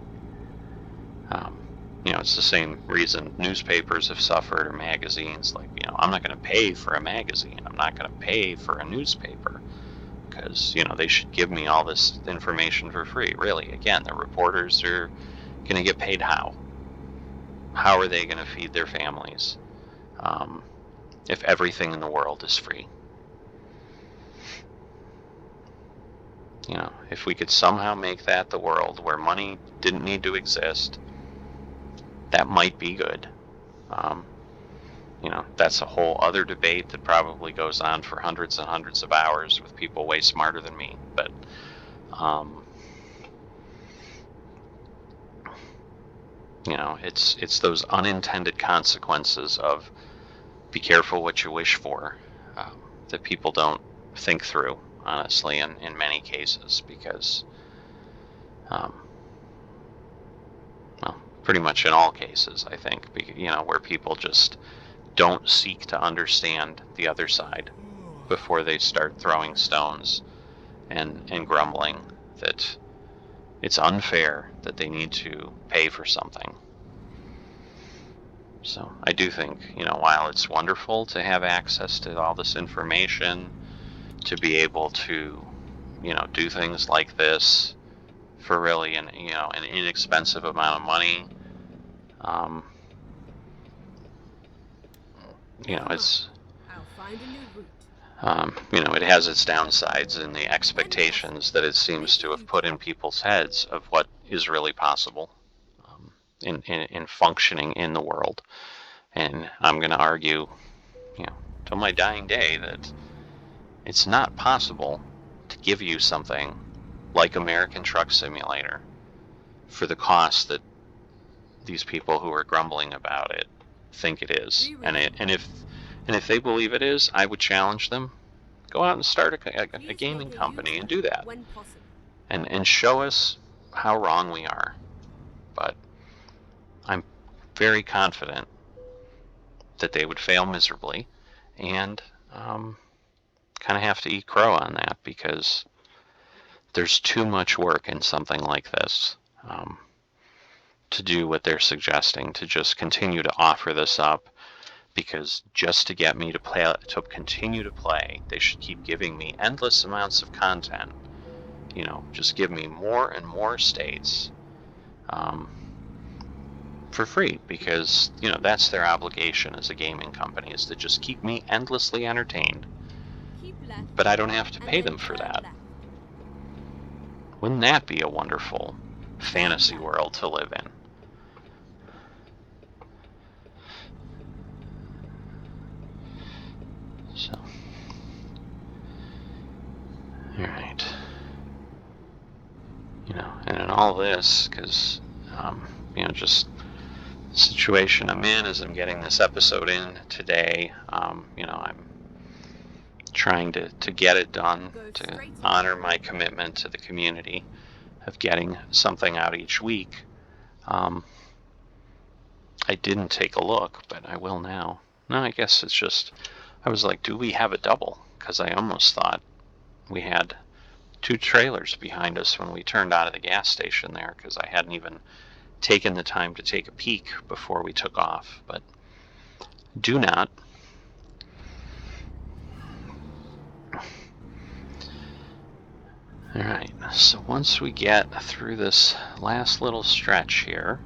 It's the same reason newspapers have suffered, or magazines. Like, I'm not going to pay for a magazine. I'm not going to pay for a newspaper because, they should give me all this information for free. Really, again, the reporters are going to get paid how? How are they going to feed their families if everything in the world is free? If we could somehow make that the world where money didn't need to exist, that might be good. That's a whole other debate that probably goes on for hundreds and hundreds of hours with people way smarter than me. But it's those unintended consequences of be careful what you wish for that people don't think through, honestly, in many cases, because pretty much in all cases, I think, where people just don't seek to understand the other side before they start throwing stones and grumbling that it's unfair that they need to pay for something. So I do think, while it's wonderful to have access to all this information, to be able to, do things like this for really an inexpensive amount of money, it's I'll find a new route. it has its downsides in the expectations that it seems to have put in people's heads of what is really possible in functioning in the world. And I'm going to argue, till my dying day, that it's not possible to give you something like American Truck Simulator for the cost that these people who are grumbling about it think it is. And if they believe it is, I would challenge them. Go out and start a gaming company and do that. And show us how wrong we are. But I'm very confident that they would fail miserably, and kind of have to eat crow on that, because there's too much work in something like this to do what they're suggesting, to just continue to offer this up, because just to get me to continue to play, they should keep giving me endless amounts of content. Just give me more and more states for free, because that's their obligation as a gaming company, is to just keep me endlessly entertained. But I don't have to pay them for that. Wouldn't that be a wonderful fantasy world to live in? So, all right. And in all this, because just situation I'm in is I'm getting this episode in today. I'm trying to get it done to honor my commitment to the community of getting something out each week. I didn't take a look, but I will now. No, I guess it's just, I was like, do we have a double? Because I almost thought we had 2 trailers behind us when we turned out of the gas station there, because I hadn't even taken the time to take a peek before we took off, but do not. Alright, so once we get through this last little stretch here,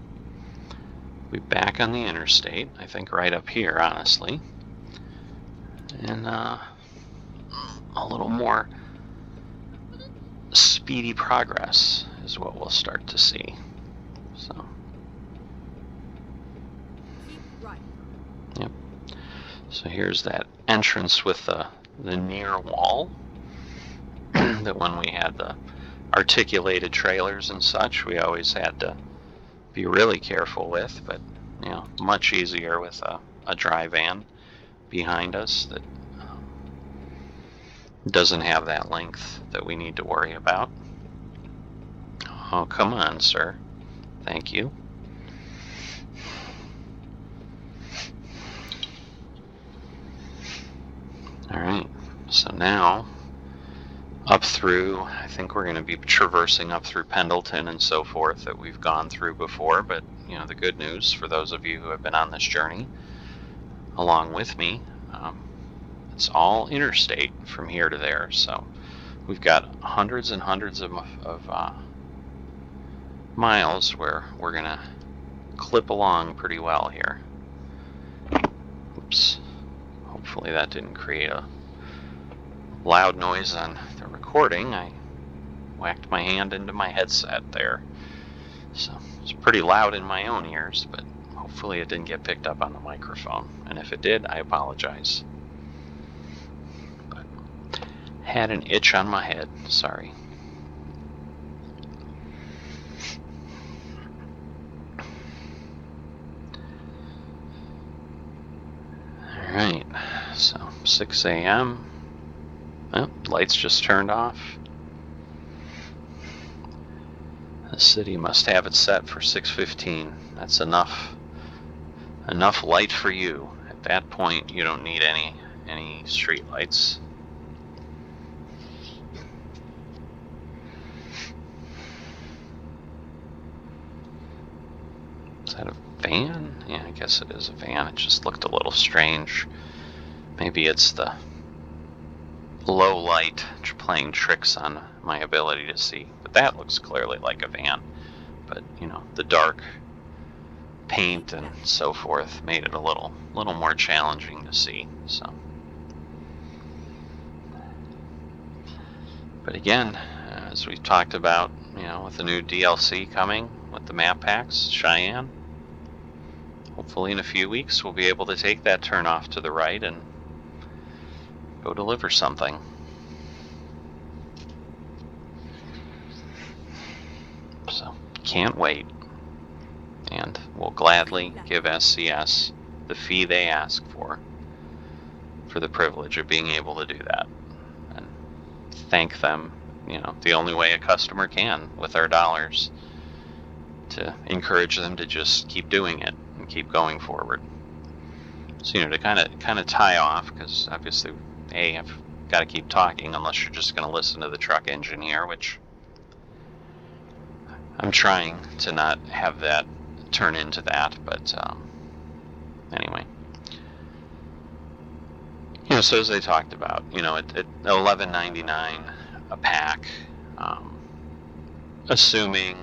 we'll be back on the interstate, I think right up here, honestly, and a little more speedy progress is what we'll start to see. So, Keep right. yep. So here's that entrance with the near wall that when we had the articulated trailers and such, we always had to be really careful with, but much easier with a dry van behind us that doesn't have that length that we need to worry about. Oh, come on, sir. Thank you. Alright, so now up through, I think we're going to be traversing up through Pendleton and so forth that we've gone through before, but the good news for those of you who have been on this journey along with me, it's all interstate from here to there, so we've got hundreds and hundreds of miles where we're going to clip along pretty well here. Oops. Hopefully that didn't create a loud noise on the recording. I whacked my hand into my headset there. So it's pretty loud in my own ears, but hopefully it didn't get picked up on the microphone. And if it did, I apologize. But had an itch on my head, sorry. Alright, so 6 a.m. Oh, lights just turned off. The city must have it set for 6:15. That's enough light for you. At that point, you don't need any street lights. Is that a van? Yeah, I guess it is a van. It just looked a little strange. Maybe it's the low light playing tricks on my ability to see. But that looks clearly like a van. But, the dark paint and so forth made it a little more challenging to see. So, but again, as we've talked about, with the new DLC coming with the map packs, Cheyenne, hopefully in a few weeks we'll be able to take that turn off to the right and go deliver something. So, can't wait. And we'll gladly give SCS the fee they ask for the privilege of being able to do that. And thank them, the only way a customer can with our dollars, to encourage them to just keep doing it and keep going forward. So, to kind of tie off, because obviously, I've got to keep talking unless you're just going to listen to the truck engineer, which I'm trying to not have that turn into that, but anyway. So as they talked about, at $11.99 a pack, assuming,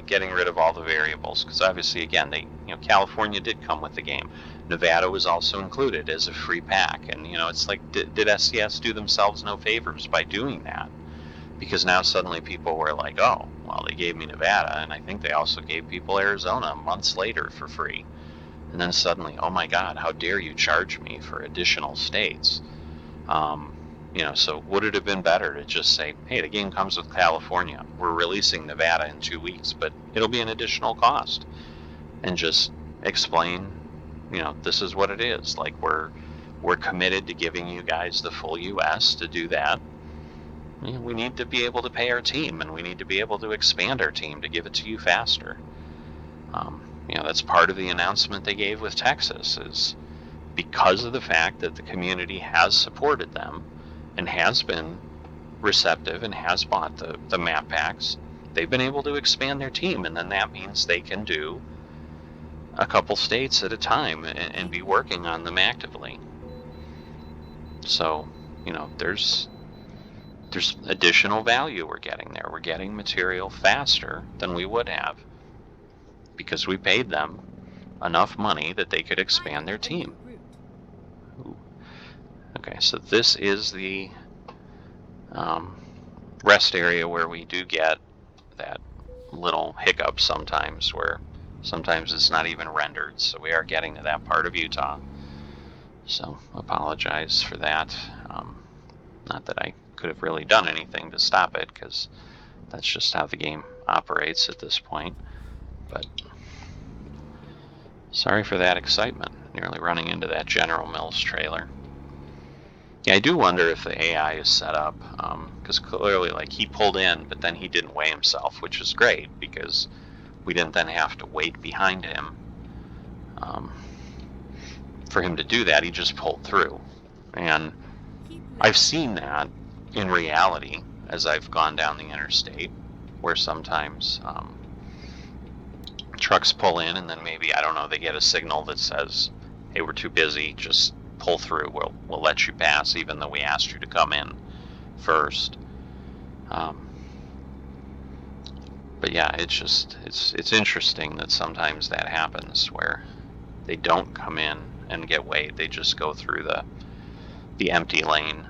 getting rid of all the variables, because obviously, again, California did come with the game. Nevada was also included as a free pack, and it's like, did SCS do themselves no favors by doing that? Because now suddenly people were like, oh, well, they gave me Nevada, and I think they also gave people Arizona months later for free. And then suddenly, oh my God, how dare you charge me for additional states? So would it have been better to just say, hey, the game comes with California. We're releasing Nevada in 2 weeks, but it'll be an additional cost. And just explain, this is what it is. Like, we're committed to giving you guys the full US. To do that, we need to be able to pay our team, and we need to be able to expand our team to give it to you faster. That's part of the announcement they gave with Texas, is because of the fact that the community has supported them and has been receptive and has bought the map packs, they've been able to expand their team, and then that means they can do a couple states at a time and be working on them actively. So, there's additional value we're getting there. We're getting material faster than we would have because we paid them enough money that they could expand their team. Ooh. Okay, so this is the rest area where we do get that little hiccup sometimes, where sometimes it's not even rendered. So we are getting to that part of Utah. So apologize for that. Not that I could have really done anything to stop it, because that's just how the game operates at this point. But sorry for that excitement, nearly running into that General Mills trailer. Yeah, I do wonder if the AI is set up, because clearly, like, he pulled in, but then he didn't weigh himself, which is great, because we didn't then have to wait behind him for him to do that. He just pulled through. And I've seen that in reality as I've gone down the interstate, where sometimes trucks pull in, and then maybe, I don't know, they get a signal that says, hey, we're too busy, just pull through, we'll let you pass even though we asked you to come in first. But yeah, it's interesting that sometimes that happens, where they don't come in and get weighed, they just go through the empty lane.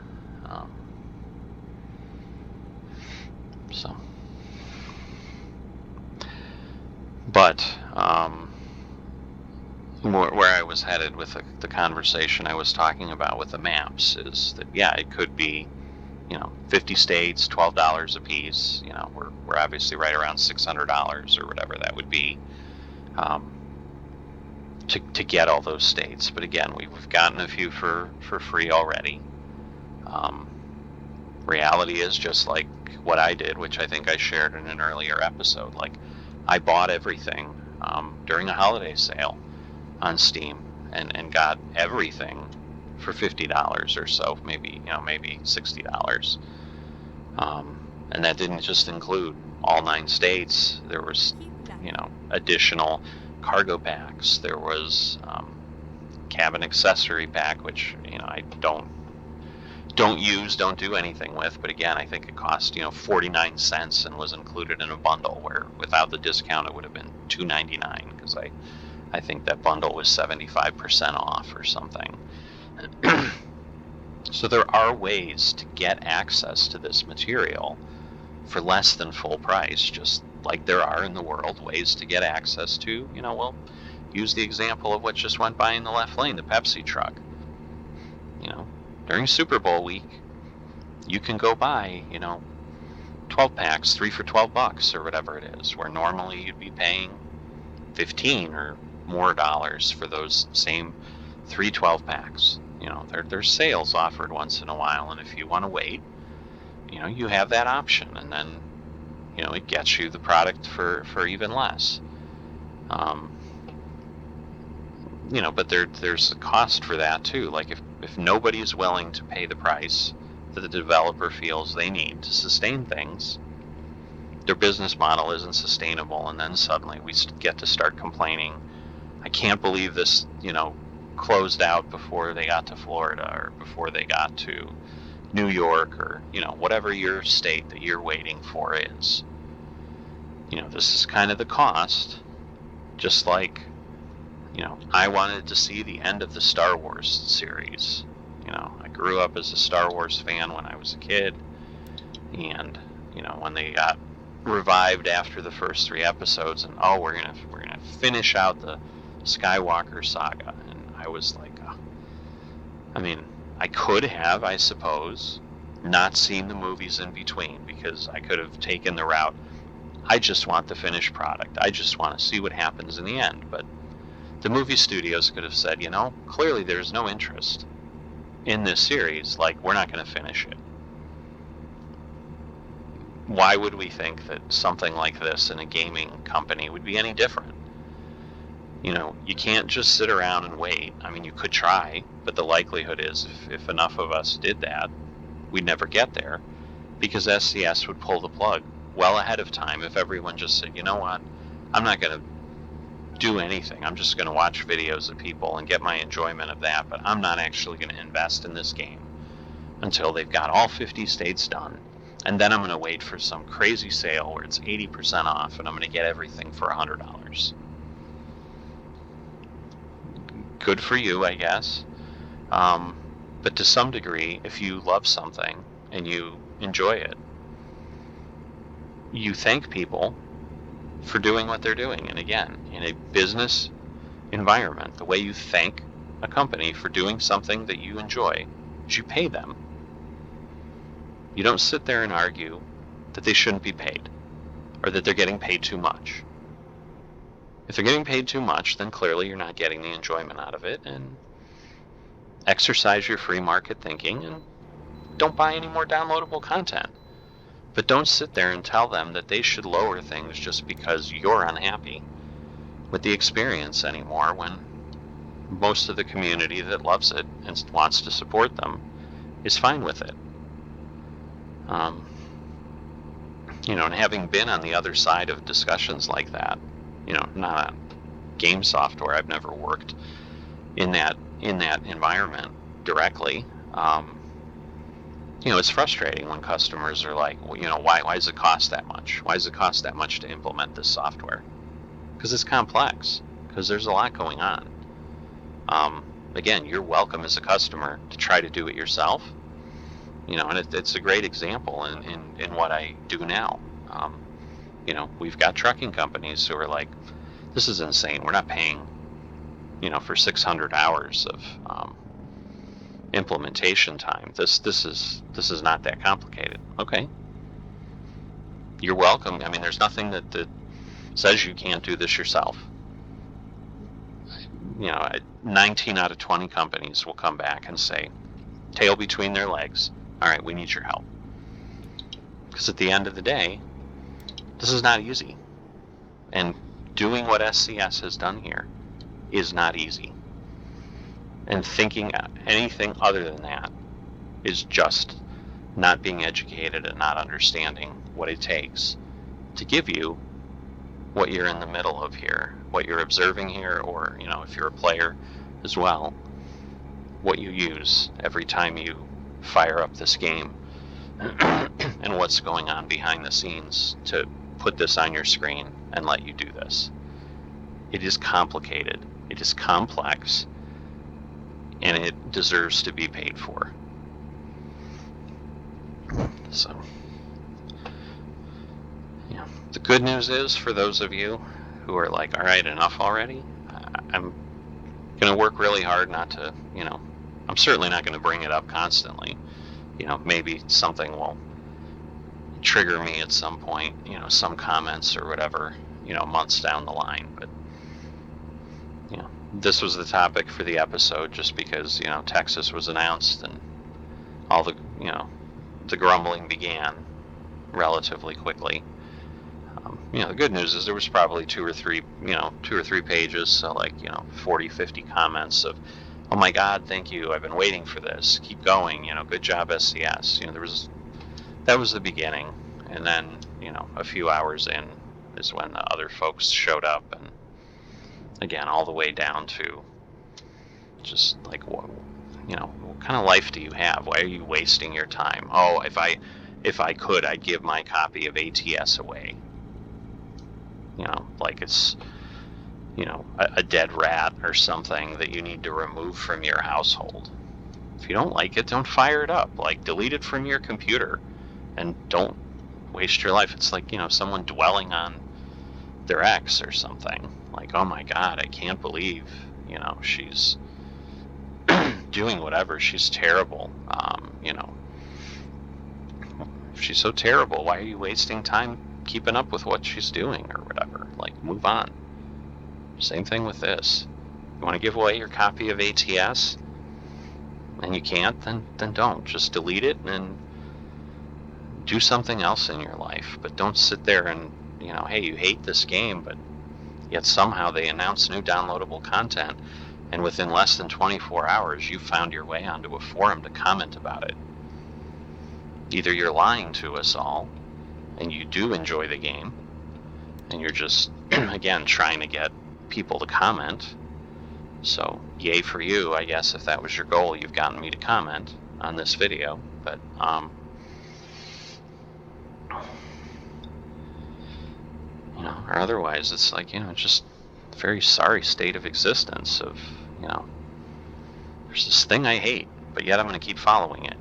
But where I was headed with the conversation I was talking about with the maps is that, yeah, it could be, 50 states, $12 a piece. We're obviously right around $600 or whatever that would be, to get all those states. But again, we've gotten a few for free already. Reality is, just like what I did, which I think I shared in an earlier episode, like, I bought everything during a holiday sale on Steam and got everything for $50 or so, maybe $60. And that didn't just include all 9 states. There was, additional cargo packs. There was cabin accessory pack, which, I don't do anything with, but again, I think it cost 49 cents and was included in a bundle, where without the discount it would have been $2.99, because I think that bundle was 75% off or something. So there are ways to get access to this material for less than full price, just like there are in the world ways to get access to, we'll use the example of what just went by in the left lane, the Pepsi truck. During Super Bowl week, you can go buy, 12 packs, 3 for $12 or whatever it is, where normally you'd be paying 15 or more dollars for those same 3 12 packs. There's sales offered once in a while, and if you want to wait, you have that option, and then, it gets you the product for even less. But there's a cost for that too. Like, if nobody's willing to pay the price that the developer feels they need to sustain things, their business model isn't sustainable, and then suddenly we get to start complaining, I can't believe this, closed out before they got to Florida, or before they got to New York, or, whatever your state that you're waiting for is. This is kind of the cost, just like, I wanted to see the end of the Star Wars series. I grew up as a Star Wars fan when I was a kid, and, when they got revived after the first 3 episodes, and we're gonna finish out the Skywalker saga, and I was like, I could have, I suppose, not seen the movies in between, because I could have taken the route, I just want the finished product, I just want to see what happens in the end. But The movie studios could have said, clearly there's no interest in this series, like, we're not going to finish it. Why would we think that something like this in a gaming company would be any different? You can't just sit around and wait. I mean, you could try, but the likelihood is if enough of us did that, we'd never get there, because SCS would pull the plug well ahead of time if everyone just said, you know what, I'm not going to do anything. I'm just going to watch videos of people and get my enjoyment of that, but I'm not actually going to invest in this game until they've got all 50 states done. And then I'm going to wait for some crazy sale where it's 80% off and I'm going to get everything for $100. Good for you, I guess. But to some degree, if you love something and you enjoy it, you thank people for doing what they're doing. And again, in a business environment, the way you thank a company for doing something that you enjoy is you pay them. You don't sit there and argue that they shouldn't be paid or that they're getting paid too much. If they're getting paid too much, then clearly you're not getting the enjoyment out of it, and exercise your free market thinking and don't buy any more downloadable content. But don't sit there and tell them that they should lower things just because you're unhappy with the experience anymore, when most of the community that loves it and wants to support them is fine with it. And having been on the other side of discussions like that, not on game software, I've never worked in that environment directly. It's frustrating when customers are like, well, why does it cost that much? Why does it cost that much to implement this software? Because it's complex, because there's a lot going on. Again, you're welcome as a customer to try to do it yourself. And it's a great example in what I do now. We've got trucking companies who are like, this is insane. We're not paying, for 600 hours of implementation time. This is not that complicated. Okay. You're welcome. I mean, there's nothing that says you can't do this yourself. 19 out of 20 companies will come back and say, tail between their legs, all right, we need your help. Because at the end of the day, this is not easy. And doing what SCS has done here is not easy. And thinking anything other than that is just not being educated and not understanding what it takes to give you what you're in the middle of here, what you're observing here, or, if you're a player as well, what you use every time you fire up this game and what's going on behind the scenes to put this on your screen and let you do this. It is complicated, it is complex, and it deserves to be paid for. So, the good news is, for those of you who are like, all right, enough already, I'm going to work really hard not to, I'm certainly not going to bring it up constantly. Maybe something will trigger me at some point, some comments or whatever, months down the line. But, this was the topic for the episode just because, Texas was announced and all the, the grumbling began relatively quickly. The good news is there was probably two or three pages, so 40, 50 comments of, oh my God, thank you, I've been waiting for this, keep going, good job SCS. That was the beginning, and then, a few hours in is when the other folks showed up, and again, all the way down to just like, what kind of life do you have? Why are you wasting your time? Oh, if I could, I'd give my copy of ATS away. Like it's, a dead rat or something that you need to remove from your household. If you don't like it, don't fire it up. Like, delete it from your computer and don't waste your life. It's like, someone dwelling on their ex or something. Like, oh my God, I can't believe, she's doing whatever. She's terrible. If she's so terrible, why are you wasting time keeping up with what she's doing or whatever? Like, move on. Same thing with this. You want to give away your copy of ATS and you can't, then don't. Just delete it and do something else in your life. But don't sit there and, hey, you hate this game, but yet somehow they announce new downloadable content, and within less than 24 hours you found your way onto a forum to comment about it. Either you're lying to us all and you do enjoy the game and you're just again trying to get people to comment. So yay for you, I guess. If that was your goal, you've gotten me to comment on this video. But or otherwise it's like, just a very sorry state of existence of, there's this thing I hate, but yet I'm going to keep following it.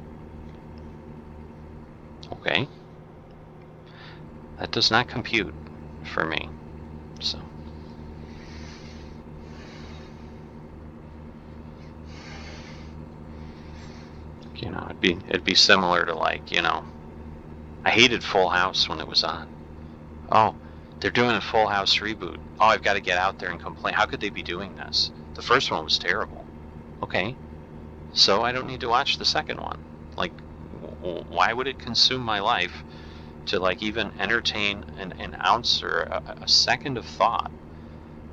Okay, that does not compute for me. So it'd be similar to, like, I hated Full House when it was on. Oh, they're doing a Full House reboot. Oh, I've got to get out there and complain. How could they be doing this? The first one was terrible. Okay, so I don't need to watch the second one. Like, why would it consume my life to, like, even entertain an ounce or a second of thought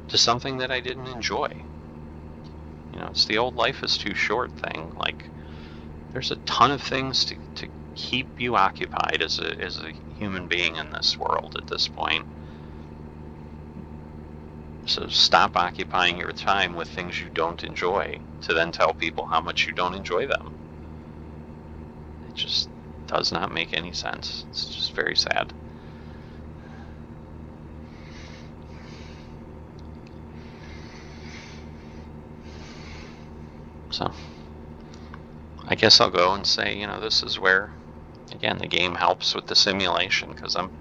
to something that I didn't enjoy? It's the old life is too short thing. Like, there's a ton of things to keep you occupied as a human being in this world at this point. So stop occupying your time with things you don't enjoy to then tell people how much you don't enjoy them. It just does not make any sense. It's just very sad. So I guess I'll go and say, this is where, again, the game helps with the simulation, because I'm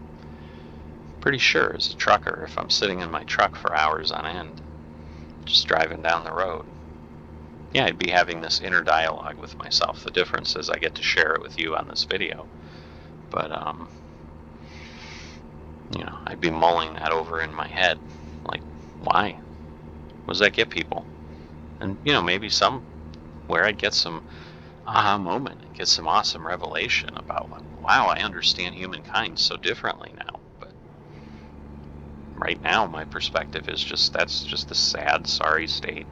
pretty sure as a trucker, if I'm sitting in my truck for hours on end, just driving down the road, yeah, I'd be having this inner dialogue with myself. The difference is I get to share it with you on this video. But, I'd be mulling that over in my head. Like, why? What does that get people? And, maybe somewhere I'd get some aha moment, get some awesome revelation about, wow, I understand humankind so differently now. But right now, my perspective is that's just a sad, sorry state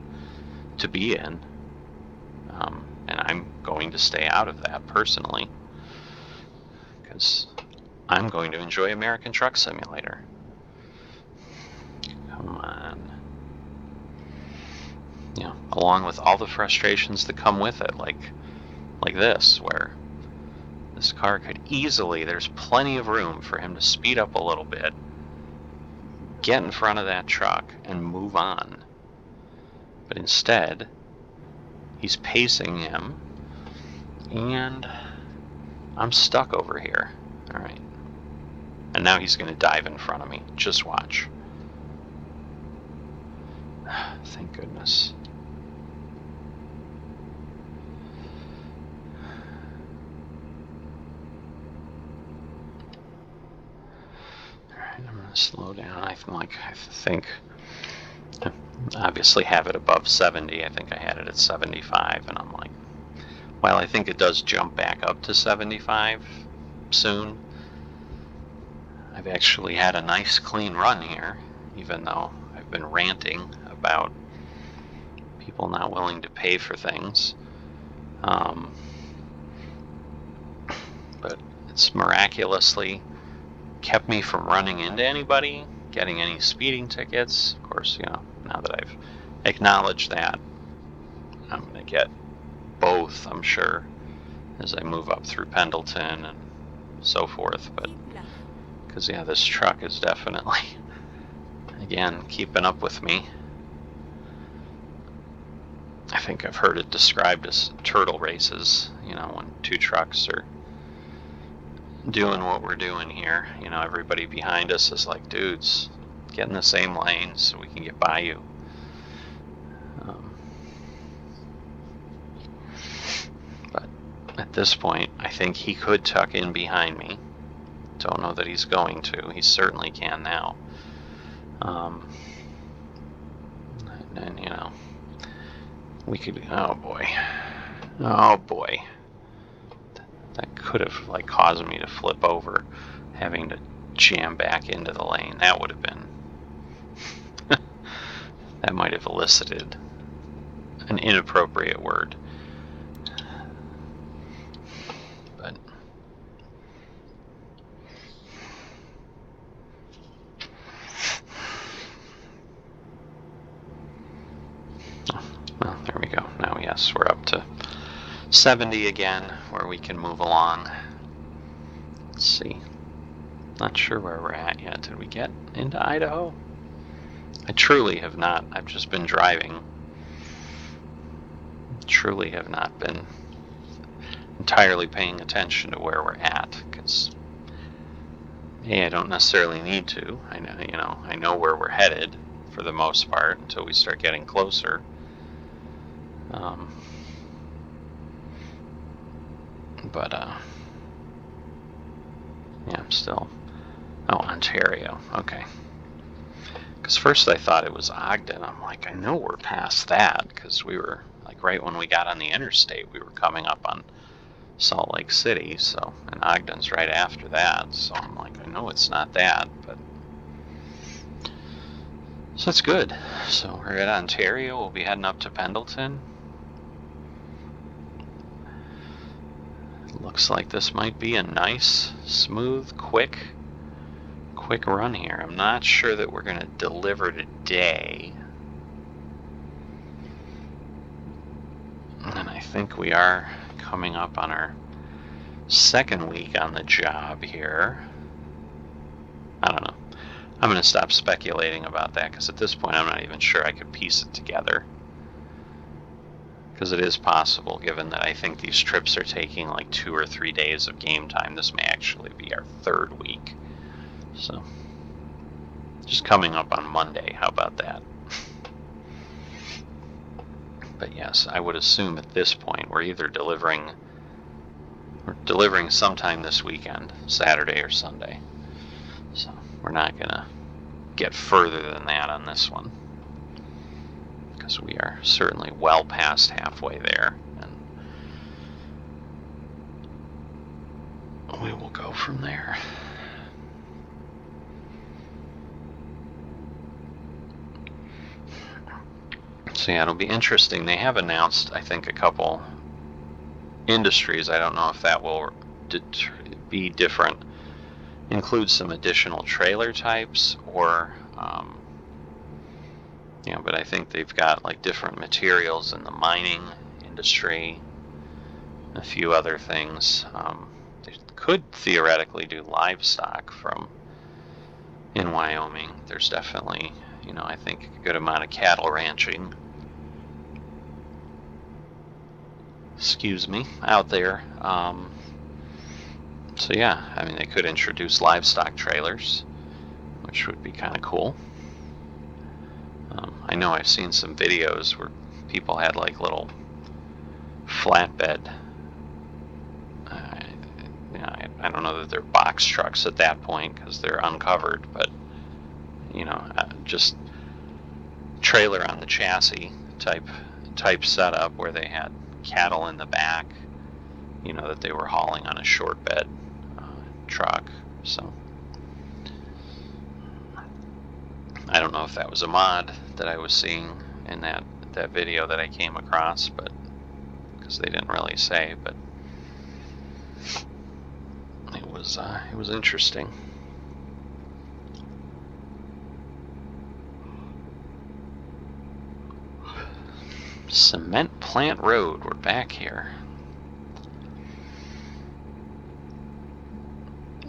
to be in. And I'm going to stay out of that personally, because I'm going to enjoy American Truck Simulator. Come on. Along with all the frustrations that come with it, like this, where this car could easily, there's plenty of room for him to speed up a little bit, get in front of that truck, and move on. But instead, he's pacing him, and I'm stuck over here. All right. And now he's going to dive in front of me. Just watch. Thank goodness. Alright, I'm going to slow down. I think I obviously have it above 70. I think I had it at 75, and I'm like, while I think it does jump back up to 75 soon, I've actually had a nice clean run here, even though I've been ranting about people not willing to pay for things. But it's miraculously kept me from running into anybody, getting any speeding tickets. Of course, now that I've acknowledged that, I'm going to get both, I'm sure, as I move up through Pendleton and so forth. But because, this truck is definitely, again, keeping up with me. I think I've heard it described as turtle races, when two trucks are doing what we're doing here. Everybody behind us is like, dudes, get in the same lane so we can get by you. But at this point, I think he could tuck in behind me. Don't know that he's going to. He certainly can now. And we could, oh boy. Oh boy. That could have like caused me to flip over, having to jam back into the lane. That would have been, that might have elicited an inappropriate word. But well, there we go. Now, yes, we're up to 70 again, where we can move along. Let's see. Not sure where we're at yet. Did we get into Idaho? I truly have not. I've just been driving. Truly have not been entirely paying attention to where we're at, because I don't necessarily need to. I know where we're headed for the most part until we start getting closer. But yeah, I'm still. Oh, Ontario. Okay. Because first I thought it was Ogden. I'm like, I know we're past that, because we were like right when we got on the interstate, we were coming up on Salt Lake City. So, and Ogden's right after that. So I'm like, I know it's not that, but so that's good. So we're at Ontario. We'll be heading up to Pendleton. Looks like this might be a nice, smooth, quick run here. I'm not sure that we're going to deliver today. And I think we are coming up on our second week on the job here. I don't know. I'm going to stop speculating about that, because at this point I'm not even sure I could piece it together. Because it is possible, given that I think these trips are taking like 2 or 3 days of game time. This may actually be our third week. So, just coming up on Monday. How about that? But yes, I would assume at this point we're either delivering sometime this weekend, Saturday or Sunday. So we're not going to get further than that on this one, because we are certainly well past halfway there, and we will go from there. So yeah, it'll be interesting. They have announced, I think, a couple industries. I don't know if that will be different, include some additional trailer types, or but I think they've got like different materials in the mining industry, a few other things. They could theoretically do livestock in Wyoming. There's definitely, I think a good amount of cattle ranching, out there. So yeah, I mean, they could introduce livestock trailers, which would be kind of cool. I know I've seen some videos where people had like little flatbed. I don't know that they're box trucks at that point, because they're uncovered, but just trailer on the chassis type setup, where they had cattle in the back, that they were hauling on a short bed truck. So I don't know if that was a mod that I was seeing in that video that I came across, but because they didn't really say, but it was interesting. Cement Plant Road, we're back here.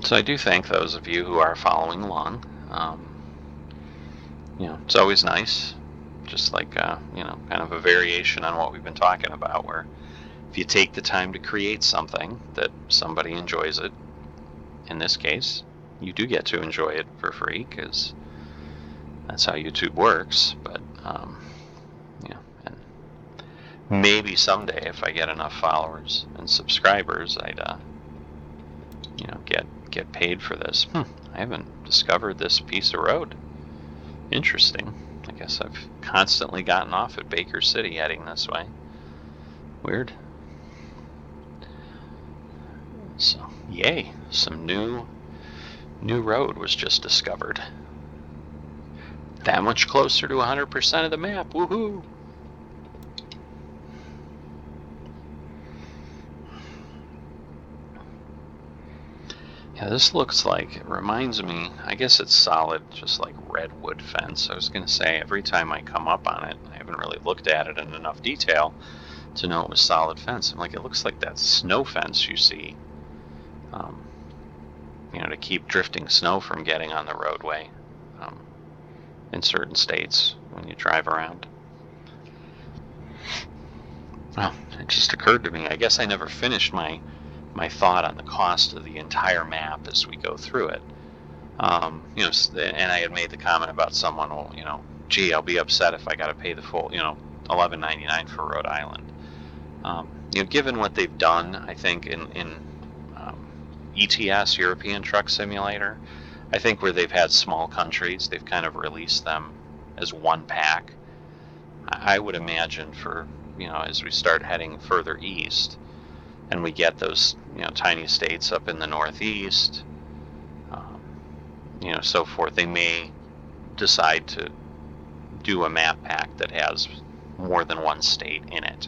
So I do thank those of you who are following along. It's always nice, just like kind of a variation on what we've been talking about, where if you take the time to create something that somebody enjoys it, in this case, you do get to enjoy it for free, because that's how YouTube works. But and maybe someday, if I get enough followers and subscribers, I'd get paid for this. I haven't discovered this piece of road. Interesting. I guess I've constantly gotten off at Baker City heading this way. Weird. So, yay, some new road was just discovered. That much closer to 100% of the map. Woohoo! Yeah, this looks like, it reminds me, I guess it's solid, just like redwood fence. I was going to say, every time I come up on it, I haven't really looked at it in enough detail to know it was solid fence. I'm like, it looks like that snow fence you see, to keep drifting snow from getting on the roadway in certain states when you drive around. Well, it just occurred to me, I guess I never finished my thought on the cost of the entire map as we go through it. And I had made the comment about someone, well, gee, I'll be upset if I got to pay the full, $11.99 for Rhode Island. Given what they've done, I think in ETS, European Truck Simulator, I think where they've had small countries, they've kind of released them as one pack. I would imagine for, as we start heading further east, and we get those, tiny states up in the Northeast, so forth, they may decide to do a map pack that has more than one state in it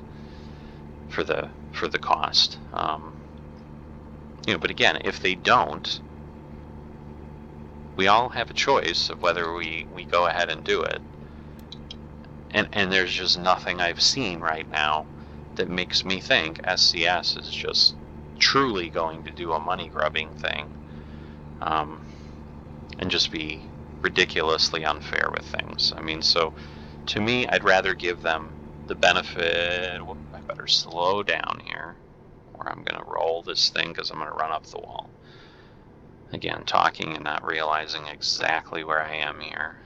for the cost. But again, if they don't, we all have a choice of whether we go ahead and do it. And there's just nothing I've seen right now that makes me think SCS is just truly going to do a money grubbing thing, and just be ridiculously unfair with things. I mean, so to me, I'd rather give them the benefit. I better slow down here, or I'm going to roll this thing because I'm going to run up the wall. Again, talking and not realizing exactly where I am here.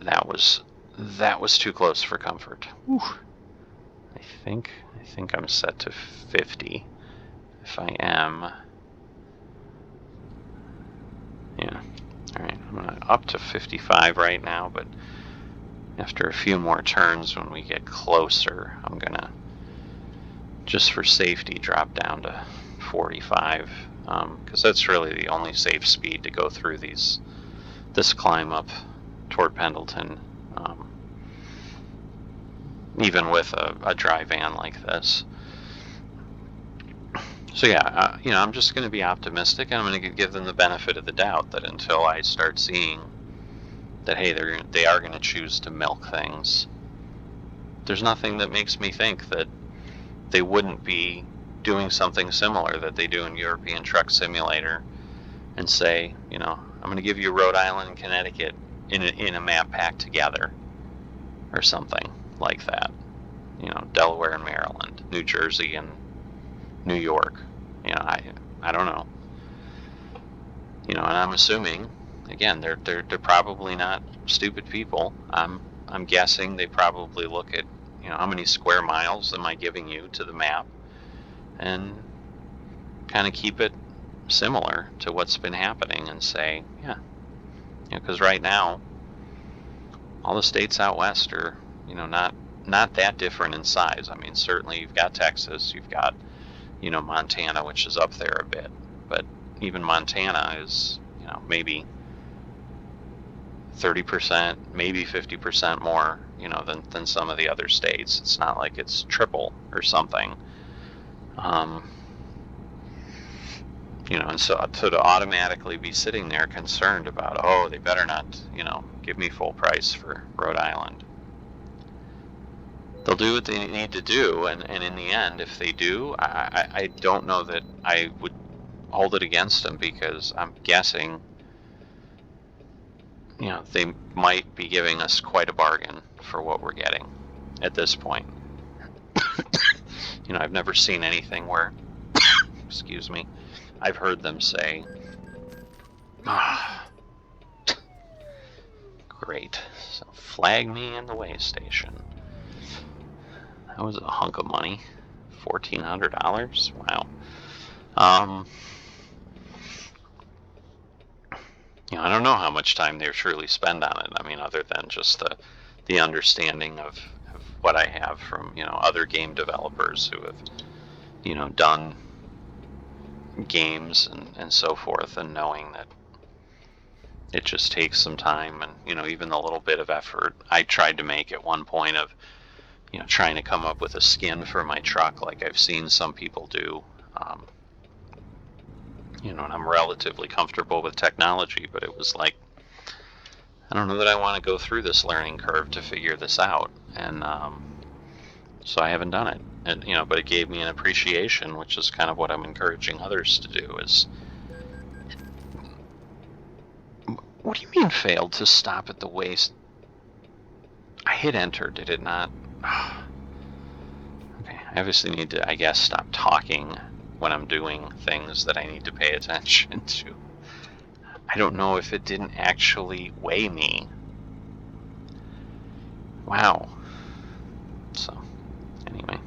That was too close for comfort. Whew. I think I'm set to 50. If I am, yeah. All right, I'm up to 55 right now, but after a few more turns, when we get closer, I'm gonna, just for safety, drop down to 45, because that's really the only safe speed to go through this climb up toward Pendleton, even with a dry van like this. So yeah, I'm just going to be optimistic, and I'm going to give them the benefit of the doubt that until I start seeing that, hey, they are going to choose to milk things, there's nothing that makes me think that they wouldn't be doing something similar that they do in European Truck Simulator, and say, I'm going to give you Rhode Island and Connecticut in a map pack together, or something like that. Delaware and Maryland, New Jersey and New York. I don't know. And I'm assuming, again, they're probably not stupid people. I'm guessing they probably look at, how many square miles am I giving you to the map, and kind of keep it similar to what's been happening, and say, yeah, because right now, all the states out west are, not that different in size. I mean, certainly you've got Texas, you've got, Montana, which is up there a bit, but even Montana is, maybe 30%, maybe 50% more, than some of the other states. It's not like it's triple or something. And so to automatically be sitting there concerned about, oh, they better not, give me full price for Rhode Island. They'll do what they need to do, and in the end, if they do, I don't know that I would hold it against them, because I'm guessing, they might be giving us quite a bargain for what we're getting at this point. I've never seen anything where, excuse me, I've heard them say, great, so flag me in the way station. That was a hunk of money. $1,400? Wow. I don't know how much time they truly spend on it. I mean, other than just the understanding of what I have from, other game developers who have, done games and so forth, and knowing that it just takes some time and, even a little bit of effort. I tried to make at one point of, trying to come up with a skin for my truck like I've seen some people do. And I'm relatively comfortable with technology, but it was like, I don't know that I want to go through this learning curve to figure this out. And so I haven't done it. And, but it gave me an appreciation, which is kind of what I'm encouraging others to do. Is, what do you mean failed to stop at the waist? I hit enter, did it not? Okay, I obviously need to, I guess, stop talking when I'm doing things that I need to pay attention to. I don't know if it didn't actually weigh me. Wow. So, anyway.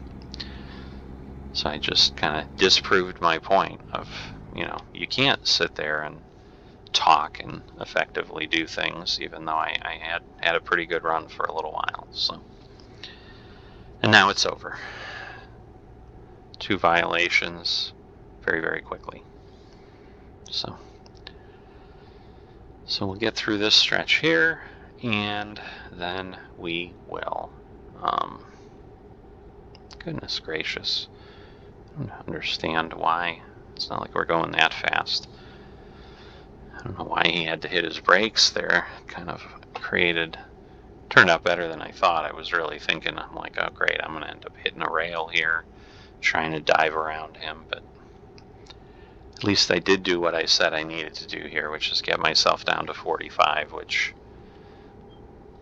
So I just kind of disproved my point of, you can't sit there and talk and effectively do things, even though I had a pretty good run for a little while. So, and now it's over. 2 violations very, very quickly. So we'll get through this stretch here, and then we will. Goodness gracious. I don't understand why. It's not like we're going that fast. I don't know why he had to hit his brakes there. Kind of turned out better than I thought. I was really thinking, I'm like, oh great, I'm going to end up hitting a rail here, trying to dive around him, but at least I did do what I said I needed to do here, which is get myself down to 45, which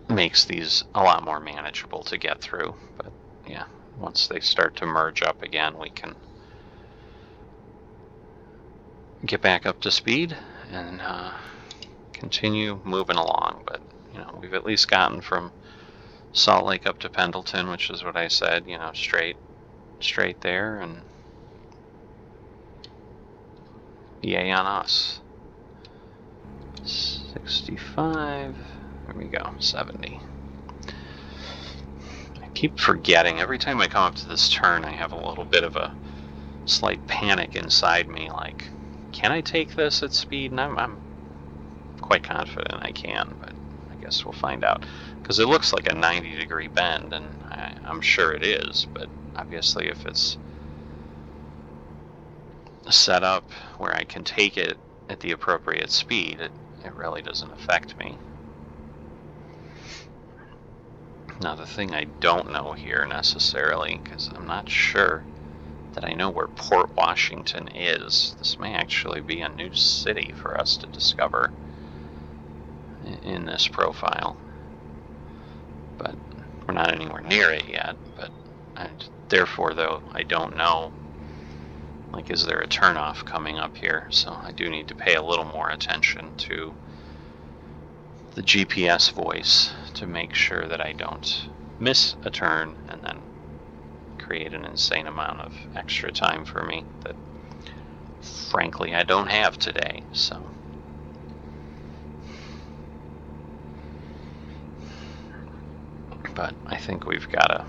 makes these a lot more manageable to get through. But yeah, once they start to merge up again, we can get back up to speed and continue moving along. But we've at least gotten from Salt Lake up to Pendleton, which is what I said, straight there, and yay on us. 65, there we go, 70. I keep forgetting, every time I come up to this turn, I have a little bit of a slight panic inside me, like, can I take this at speed? And I'm quite confident I can, but I guess we'll find out. Because it looks like a 90-degree bend, and I'm sure it is, but obviously if it's set up where I can take it at the appropriate speed, it really doesn't affect me. Now the thing I don't know here necessarily, because I'm not sure that I know where Port Washington is. This may actually be a new city for us to discover in this profile. But we're not anywhere near it yet. But therefore, though, I don't know, like, is there a turnoff coming up here? So I do need to pay a little more attention to the GPS voice to make sure that I don't miss a turn and then create an insane amount of extra time for me that frankly I don't have today. So but I think we've got to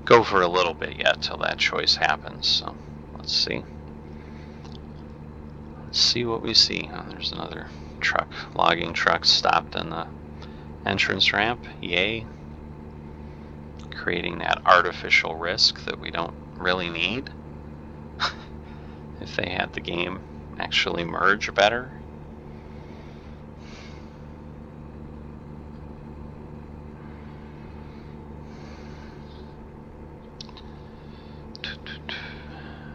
go for a little bit yet till that choice happens. So let's see what we see. Oh, there's another logging truck stopped in the entrance ramp. Yay. Creating that artificial risk that we don't really need. If they had the game actually merge better.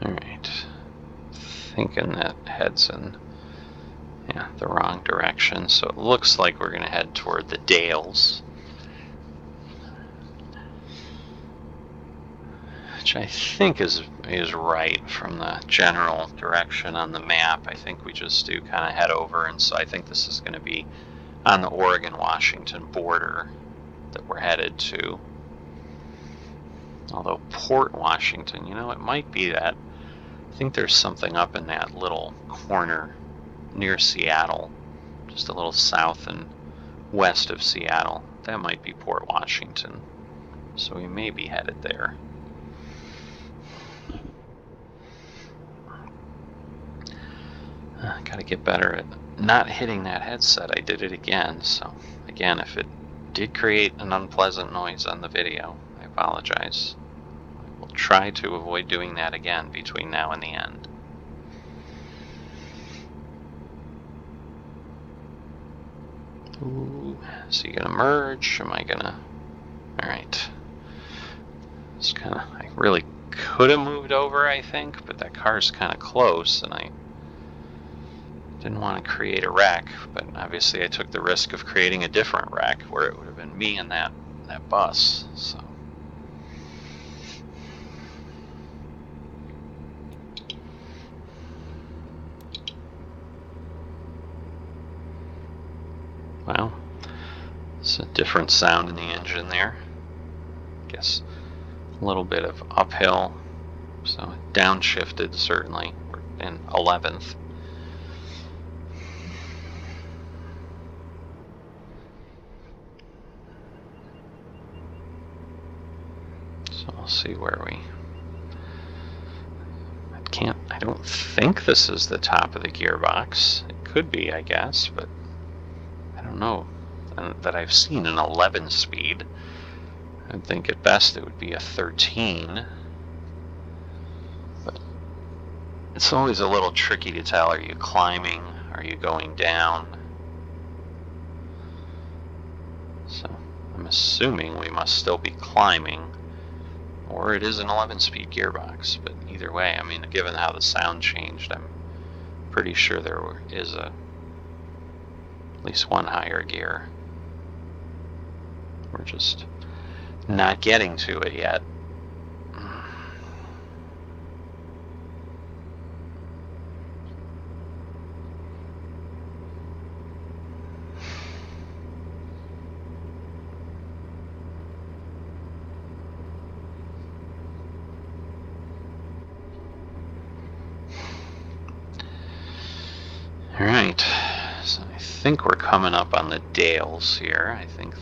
Alright. Thinking that heads in the wrong direction. So it looks like we're going to head toward the Dales. Which I think is right from the general direction on the map. I think we just do kind of head over, and so I think this is going to be on the Oregon-Washington border that we're headed to. Although Port Washington, it might be that. I think there's something up in that little corner near Seattle, just a little south and west of Seattle. That might be Port Washington. So we may be headed there. Gotta get better at not hitting that headset. I did it again, so again, if it did create an unpleasant noise on the video, I apologize. I will try to avoid doing that again between now and the end. Ooh, is he gonna merge? Am I gonna... Alright. It's kinda... I really could have moved over, I think, but that car's kinda close, and I didn't want to create a wreck, but obviously I took the risk of creating a different wreck where it would have been me and that bus, so... Well, it's a different sound in the engine there. Guess a little bit of uphill, so downshifted certainly. We're in 11th. So we'll see where we... I don't think this is the top of the gearbox. It could be, I guess, but I don't know that I've seen an 11 speed. I'd think at best it would be a 13. But it's always a little tricky to tell. Are you climbing? Are you going down? So I'm assuming we must still be climbing, or it is an 11-speed gearbox. But either way, I mean, given how the sound changed, I'm pretty sure there is at least one higher gear. We're just not getting to it yet. Alright, so I think we're coming up on the Dales here. I think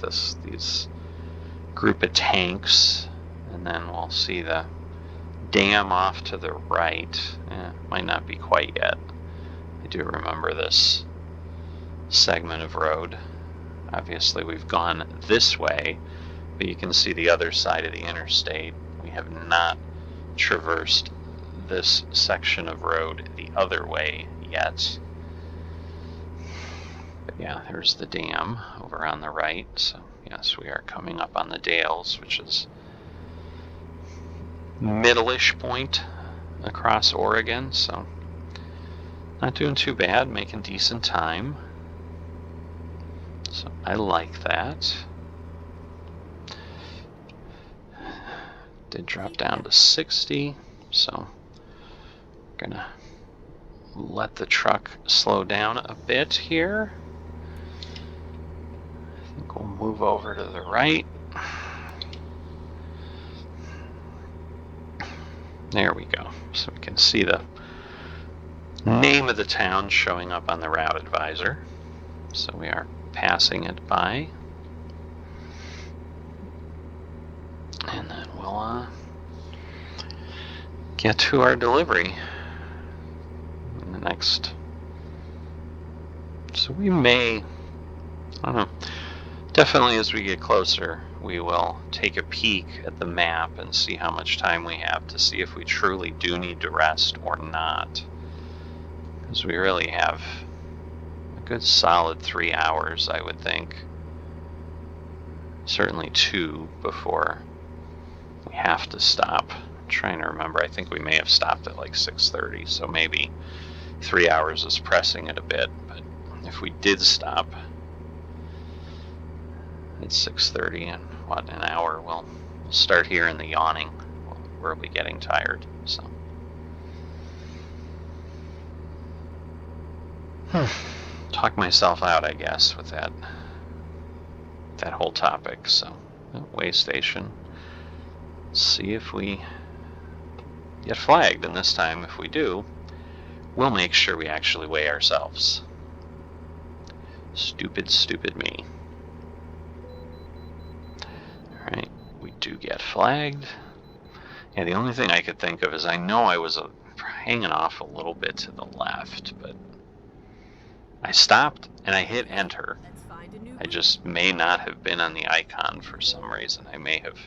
these group of tanks, and then we'll see the dam off to the right. Might not be quite yet. I do remember this segment of road. Obviously we've gone this way, but you can see the other side of the interstate. We have not traversed this section of road the other way yet. But yeah, there's the dam over on the right. So yes, we are coming up on the Dales, which is middle-ish point across Oregon. So not doing too bad, making decent time. So I like that. Did drop down to 60, so gonna let the truck slow down a bit here. I think we'll move over to the right. There we go. So we can see the name of the town showing up on the route advisor. So we are passing it by. And then we'll get to our delivery in the next. So we may, I don't know, definitely as we get closer, we will take a peek at the map and see how much time we have to see if we truly do need to rest or not. Because we really have a good solid 3 hours, I would think. Certainly 2 before we have to stop. I'm trying to remember, I think we may have stopped at like 6:30, so maybe 3 hours is pressing it a bit. But if we did stop at 6:30 and an hour, we'll start here in the yawning. We'll be getting tired, so. Talk myself out, I guess, with that whole topic. So, way station. See if we get flagged, and this time, if we do, we'll make sure we actually weigh ourselves. Stupid, stupid me. Alright, we do get flagged. Yeah, the only thing I could think of is I know I was hanging off a little bit to the left, but I stopped and I hit enter. Let's find a new I route. just may not have been on the icon for some reason. I may have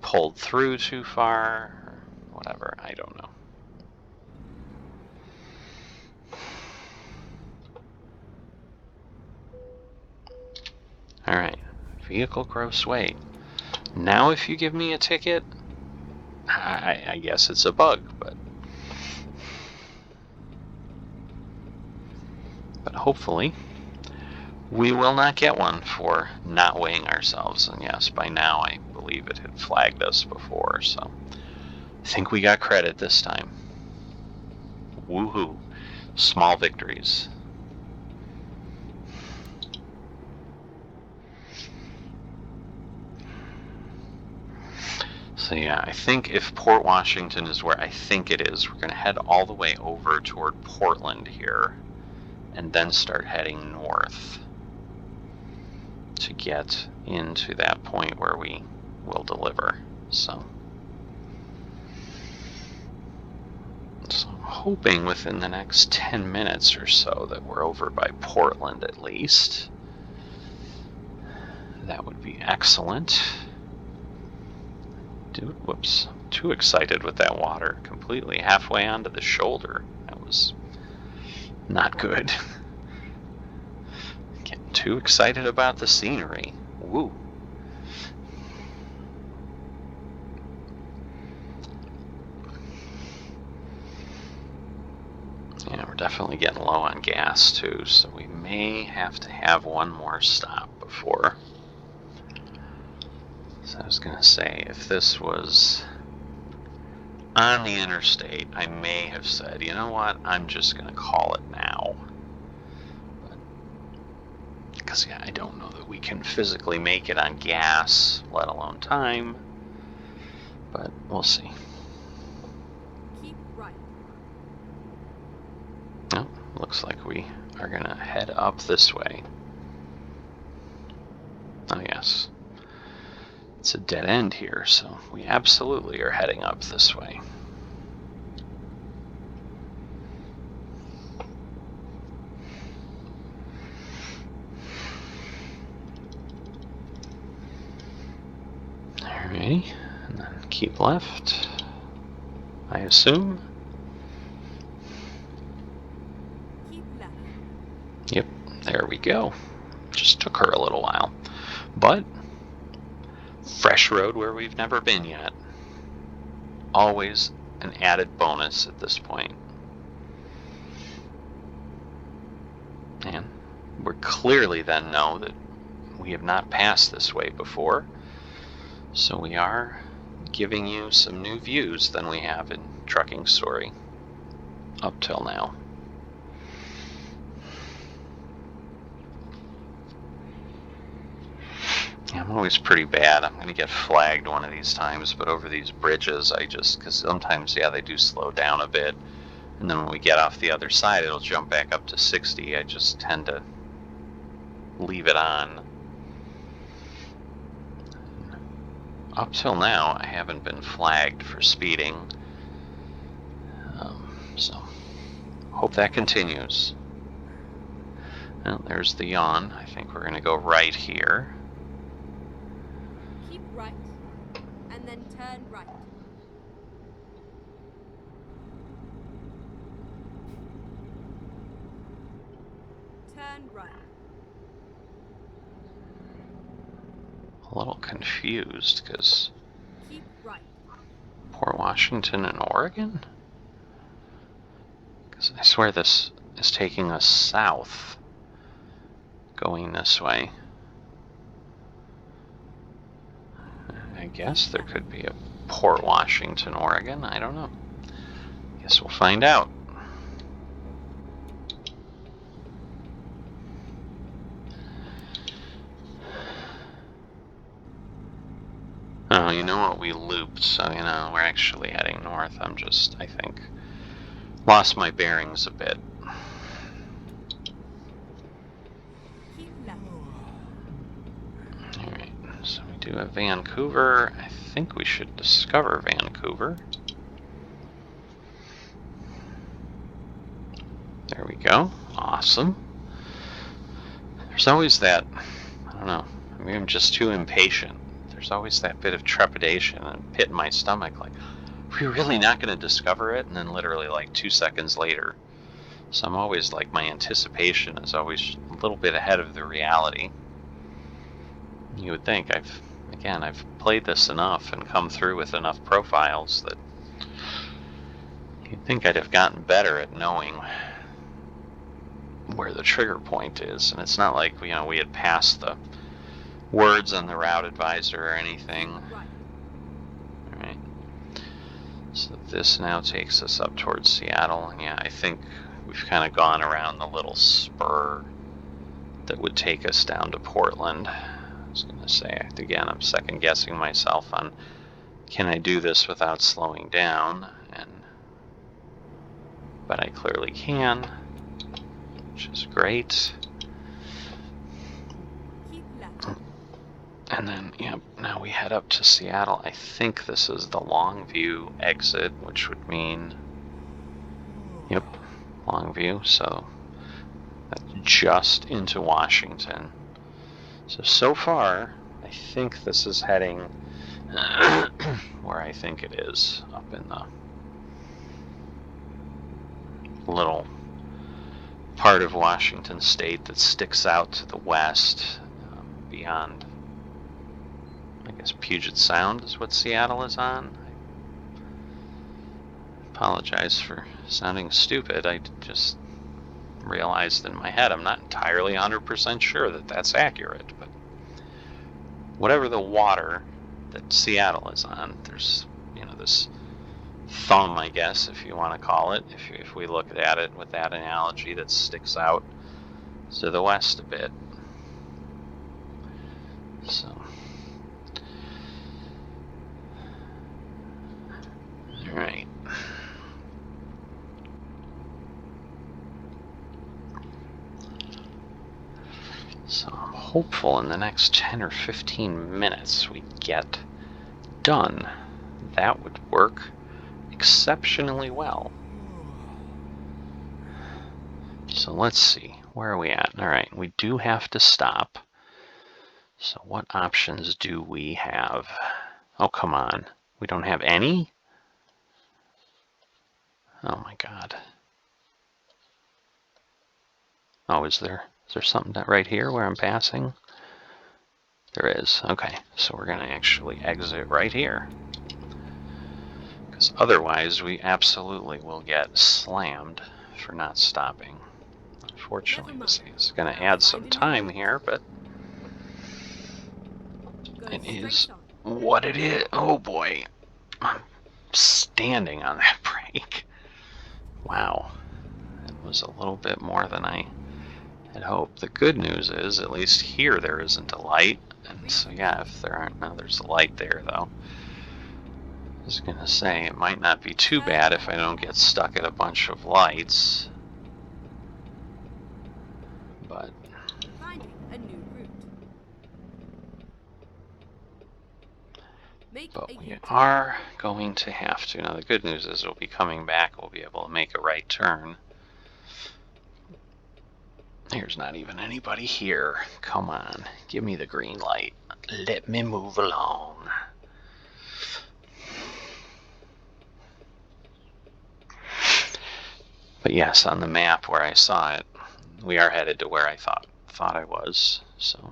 pulled through too far, or whatever. I don't know. Alright, vehicle gross weight. Now if you give me a ticket, I guess it's a bug, but hopefully we will not get one for not weighing ourselves. And yes, by now I believe it had flagged us before, so I think we got credit this time. Woohoo! Small victories. So yeah, I think if Port Washington is where I think it is, we're going to head all the way over toward Portland here, and then start heading north to get into that point where we will deliver. So I'm hoping within the next 10 minutes or so that we're over by Portland at least. That would be excellent. Dude, whoops. I'm too excited with that water. Completely halfway onto the shoulder. That was not good. Getting too excited about the scenery. Woo. Yeah, we're definitely getting low on gas too, so we may have to have one more stop before. So I was going to say, if this was on the interstate, I may have said, you know what, I'm just going to call it now. Because yeah, I don't know that we can physically make it on gas, let alone time. But we'll see. Keep right. Oh, looks like we are going to head up this way. Oh yes. It's a dead end here, so we absolutely are heading up this way. Alrighty, and then keep left, I assume. Keep left. Yep, there we go. Just took her a little while, but fresh road where we've never been yet. Always an added bonus at this point. And we're clearly then know that we have not passed this way before, so we are giving you some new views than we have in Trucking Story up till now. Yeah, I'm always pretty bad. I'm going to get flagged one of these times, but over these bridges, because sometimes, yeah, they do slow down a bit, and then when we get off the other side, it'll jump back up to 60. I just tend to leave it on. Up till now, I haven't been flagged for speeding, so hope that continues. Well, there's the yawn. I think we're going to go right here. Keep right. And then turn right. Turn right. A little confused because Keep right. Port Washington and Oregon? Because I swear this is taking us south, going this way. I guess there could be a Port Washington, Oregon. I don't know. Guess we'll find out. Oh, you know what? We looped, so you know we're actually heading north. I think, lost my bearings a bit. do have Vancouver. I think we should discover Vancouver. There we go. Awesome. There's always that, I don't know, maybe I'm just too impatient. There's always that bit of trepidation and pit in my stomach, like, are we really not going to discover it? And then literally like 2 seconds later. So I'm always like, my anticipation is always a little bit ahead of the reality. You would think I've played this enough and come through with enough profiles that you'd think I'd have gotten better at knowing where the trigger point is. And it's not like, we had passed the words on the route advisor or anything. Right. All right. So this now takes us up towards Seattle. And yeah, I think we've kind of gone around the little spur that would take us down to Portland. I was going to say, again, I'm second guessing myself on, can I do this without slowing down? But I clearly can, which is great. Keep left. And then, now we head up to Seattle. I think this is the Longview exit, which would mean, Longview. So that's just into Washington. So far, I think this is heading where I think it is, up in the little part of Washington state that sticks out to the west, beyond, I guess, Puget Sound is what Seattle is on. I apologize for sounding stupid. I just realized in my head I'm not entirely 100% sure that that's accurate, but whatever the water that Seattle is on, there's, this thumb, I guess, if you want to call it, if we look at it with that analogy, that sticks out to the west a bit. So, all right. So I'm hopeful in the next 10 or 15 minutes we get done. That would work exceptionally well. So let's see, where are we at? All right, we do have to stop. So what options do we have? Oh, come on. We don't have any? Oh my God. Oh, is there something right here where I'm passing? There is. Okay, so we're going to actually exit right here. Because otherwise we absolutely will get slammed for not stopping. Unfortunately, this is going to add some time here, but it is what it is. Oh boy, I'm standing on that brake. Wow, it was a little bit more than I had hoped. The good news is, at least here there isn't a light, and so yeah, if there aren't, now there's a light there though. I was gonna say, it might not be too bad if I don't get stuck at a bunch of lights, but Finding a new route. we are going to have to. Now the good news is we'll be coming back, we'll be able to make a right turn. There's not even anybody here. Come on, give me the green light. Let me move along. But yes, on the map where I saw it, we are headed to where I thought I was, so.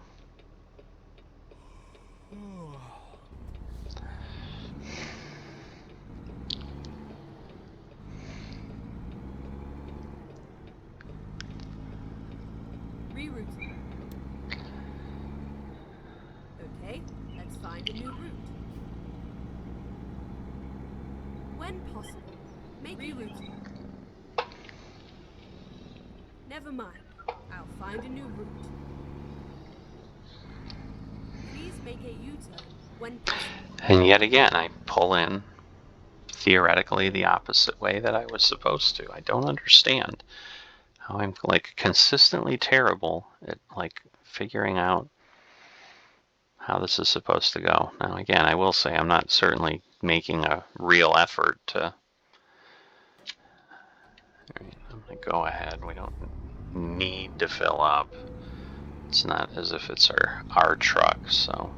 Rerouting. Okay, let's find a new route. When possible, make rerouting. Never mind. I'll find a new route. Please make a U-turn when possible. And yet again, I pull in theoretically the opposite way that I was supposed to. I don't understand how I'm like consistently terrible at like figuring out how this is supposed to go. Now, again, I will say I'm not certainly making a real effort to... All right, I'm going to go ahead. We don't need to fill up. It's not as if it's our truck, so...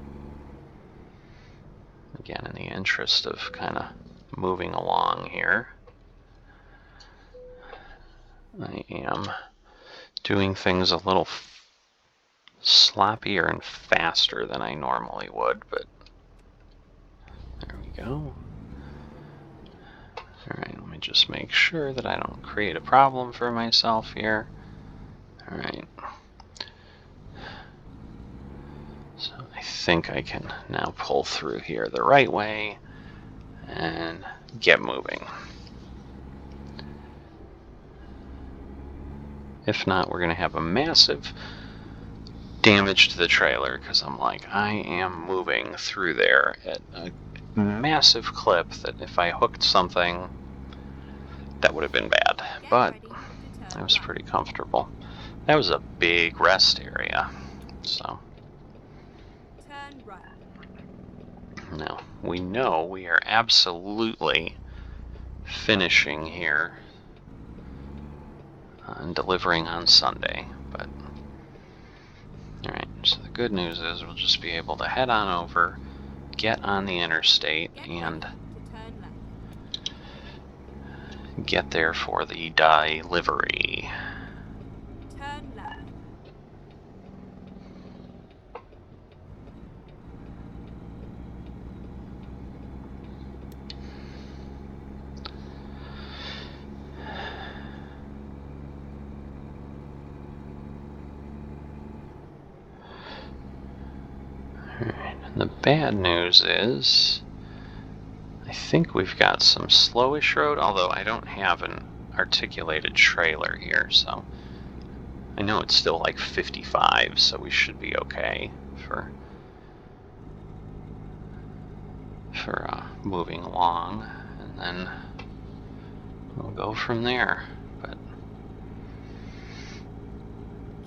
Again, in the interest of kind of moving along here, I am doing things a little sloppier and faster than I normally would, but there we go. Alright, let me just make sure that I don't create a problem for myself here. Alright. So I think I can now pull through here the right way and get moving. If not, we're going to have a massive damage to the trailer, because I'm like, I am moving through there at a massive clip that if I hooked something, that would have been bad. But I was pretty comfortable. That was a big rest area, so. Turn right. Now, we know we are absolutely finishing here and delivering on Sunday, but alright, so the good news is we'll just be able to head on over, get on the interstate, and get there for the delivery. Turn left. Alright, and the bad news is I think we've got some slowish road, although I don't have an articulated trailer here, so I know it's still like 55, so we should be okay for moving along, and then we'll go from there. But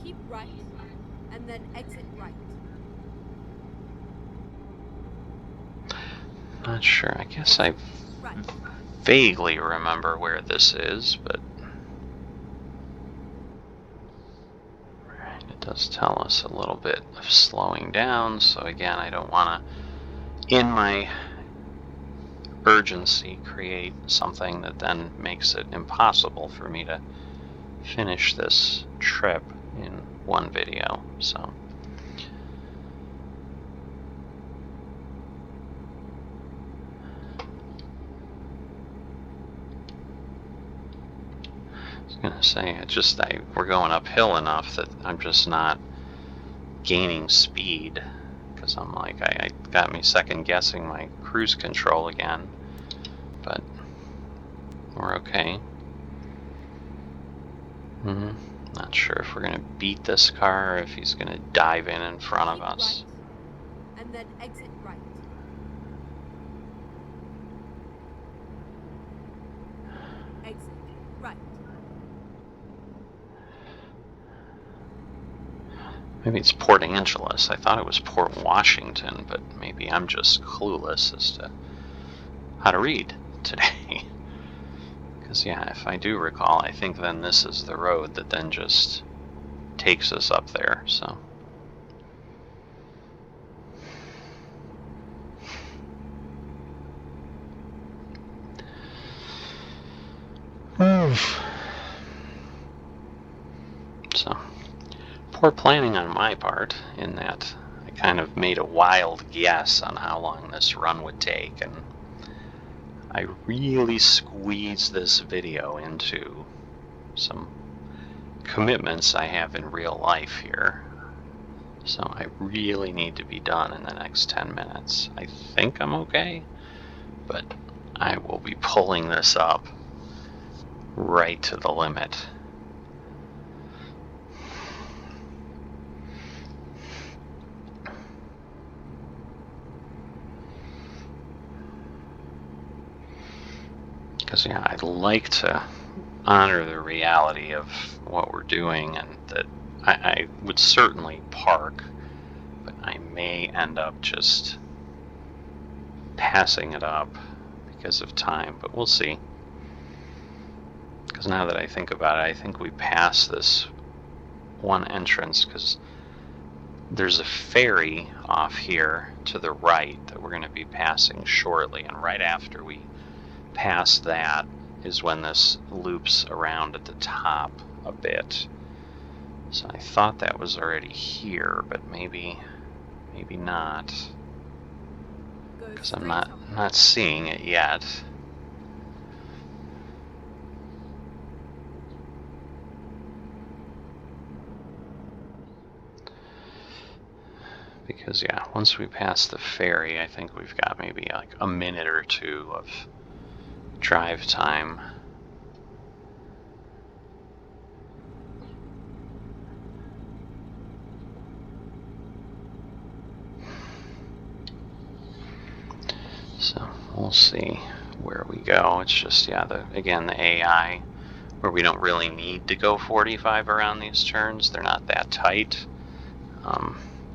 Keep right, and then exit right. not sure. I guess I Right. vaguely remember where this is, but it does tell us a little bit of slowing down, so again, I don't want to, in my urgency, create something that then makes it impossible for me to finish this trip in one video. So I was gonna say, we're going uphill enough that I'm just not gaining speed, because I'm like, I got me second guessing my cruise control again, but we're okay. Not sure if we're gonna beat this car or if he's gonna dive in front of us. Right, and then exit right. Exit right. Maybe it's Port Angeles. I thought it was Port Washington, but maybe I'm just clueless as to how to read today. Because, yeah, if I do recall, I think then this is the road that then just takes us up there, so. So, poor planning on my part, in that I kind of made a wild guess on how long this run would take, and I really squeezed this video into some commitments I have in real life here. So I really need to be done in the next 10 minutes. I think I'm okay, but I will be pulling this up right to the limit. Because, yeah, I'd like to honor the reality of what we're doing, and that I would certainly park but I may end up just passing it up because of time, but we'll see. Because now that I think about it, I think we passed this one entrance because there's a ferry off here to the right that we're going to be passing shortly, and right after we pass that is when this loops around at the top a bit. So I thought that was already here, but maybe not, because I'm not seeing it yet. Because yeah, once we pass the ferry, I think we've got maybe like a minute or two of drive time. So we'll see where we go. It's just, yeah, again, the AI, where we don't really need to go 45 around these turns. They're not that tight.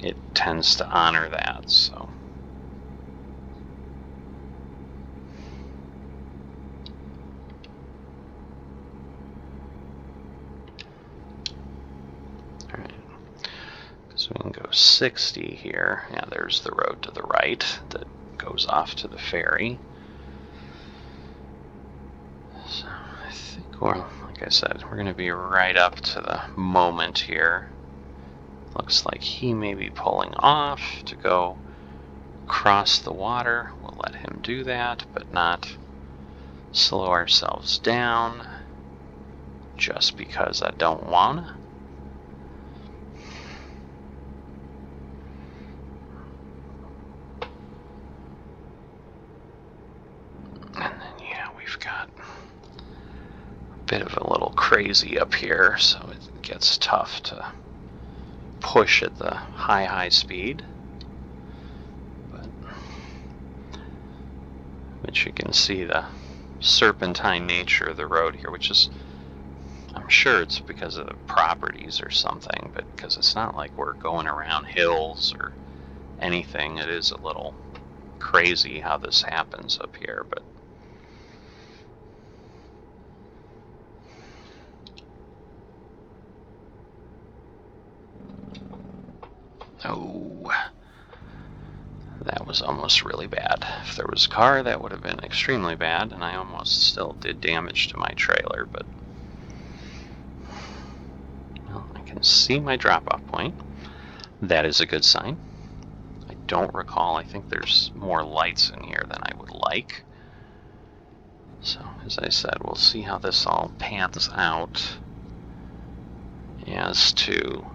It tends to honor that, so. All right. So we can go 60 here. Yeah, there's the road to the right that goes off to the ferry. So I think, well, like I said, we're going to be right up to the moment here. Looks like he may be pulling off to go cross the water. We'll let him do that, but not slow ourselves down just because I don't wanna. And then, yeah, we've got a bit of a little crazy up here, so it gets tough to push at the high speed. But you can see the serpentine nature of the road here, which is, I'm sure it's because of the properties or something, but because it's not like we're going around hills or anything. It is a little crazy how this happens up here, but oh, that was almost really bad. If there was a car, that would have been extremely bad, and I almost still did damage to my trailer, but well, I can see my drop-off point. That is a good sign. I don't recall. I think there's more lights in here than I would like. So, as I said, we'll see how this all pans out as to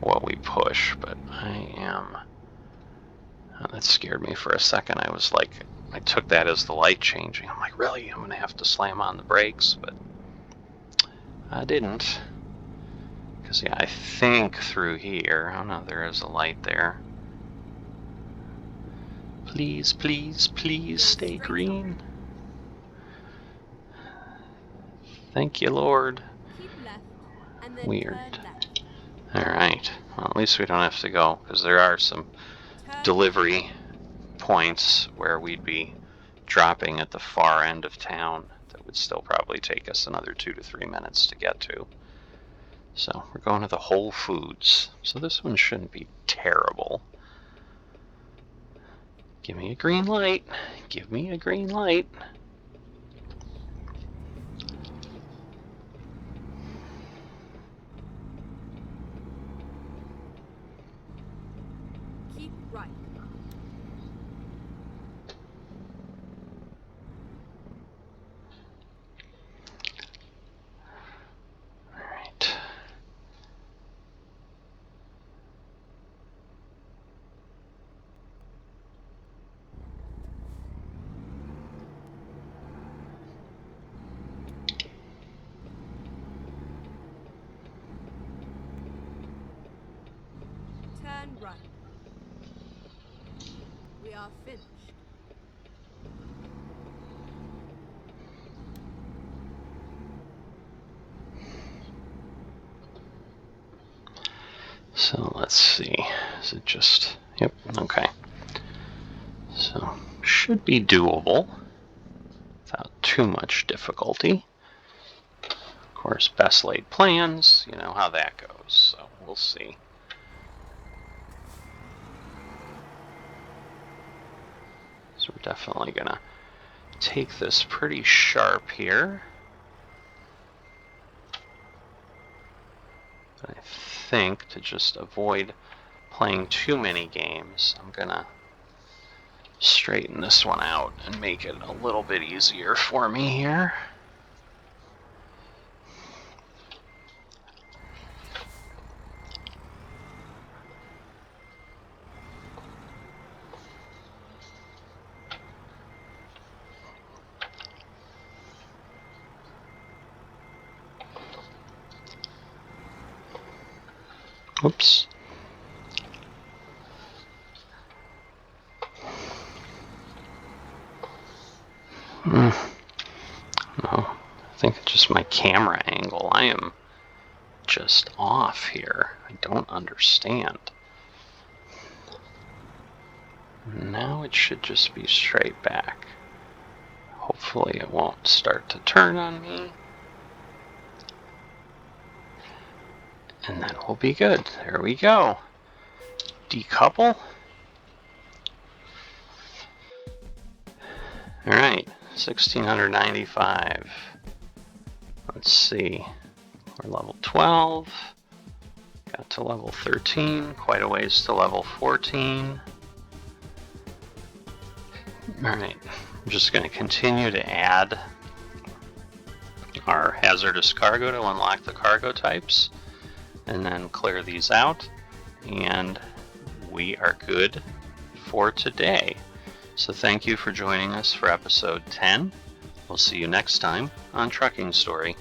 what we push, but I am... that scared me for a second. I was like, I took that as the light changing. I'm like, really? I'm going to have to slam on the brakes, but I didn't. Because, yeah, I think through here, oh no, there is a light there. Please, please, please stay green. Thank you, Lord. Keep left, and then Weird. turn left. Alright, well, at least we don't have to go, because there are some Turn delivery points where we'd be dropping at the far end of town that would still probably take us another 2 to 3 minutes to get to. So we're going to the Whole Foods. So this one shouldn't be terrible. Give me a green light. Give me a green light. keep right. Alright. Turn right. We are finished. So let's see. Is it just... Yep, okay. So, should be doable without too much difficulty. Of course, best laid plans, you know how that goes, so we'll see. So we're definitely gonna take this pretty sharp here. But I think to just avoid playing too many games, I'm gonna straighten this one out and make it a little bit easier for me here. Oops. No, I think it's just my camera angle. I am just off here. I don't understand. Now it should just be straight back. Hopefully it won't start to turn on me. And then we'll be good. There we go. Decouple. Alright, 1695. Let's see. We're level 12. Got to level 13. Quite a ways to level 14. Alright, I'm just going to continue to add our hazardous cargo to unlock the cargo types, and then clear these out, and we are good for today. So thank you for joining us for episode 10. We'll see you next time on Trucking Story.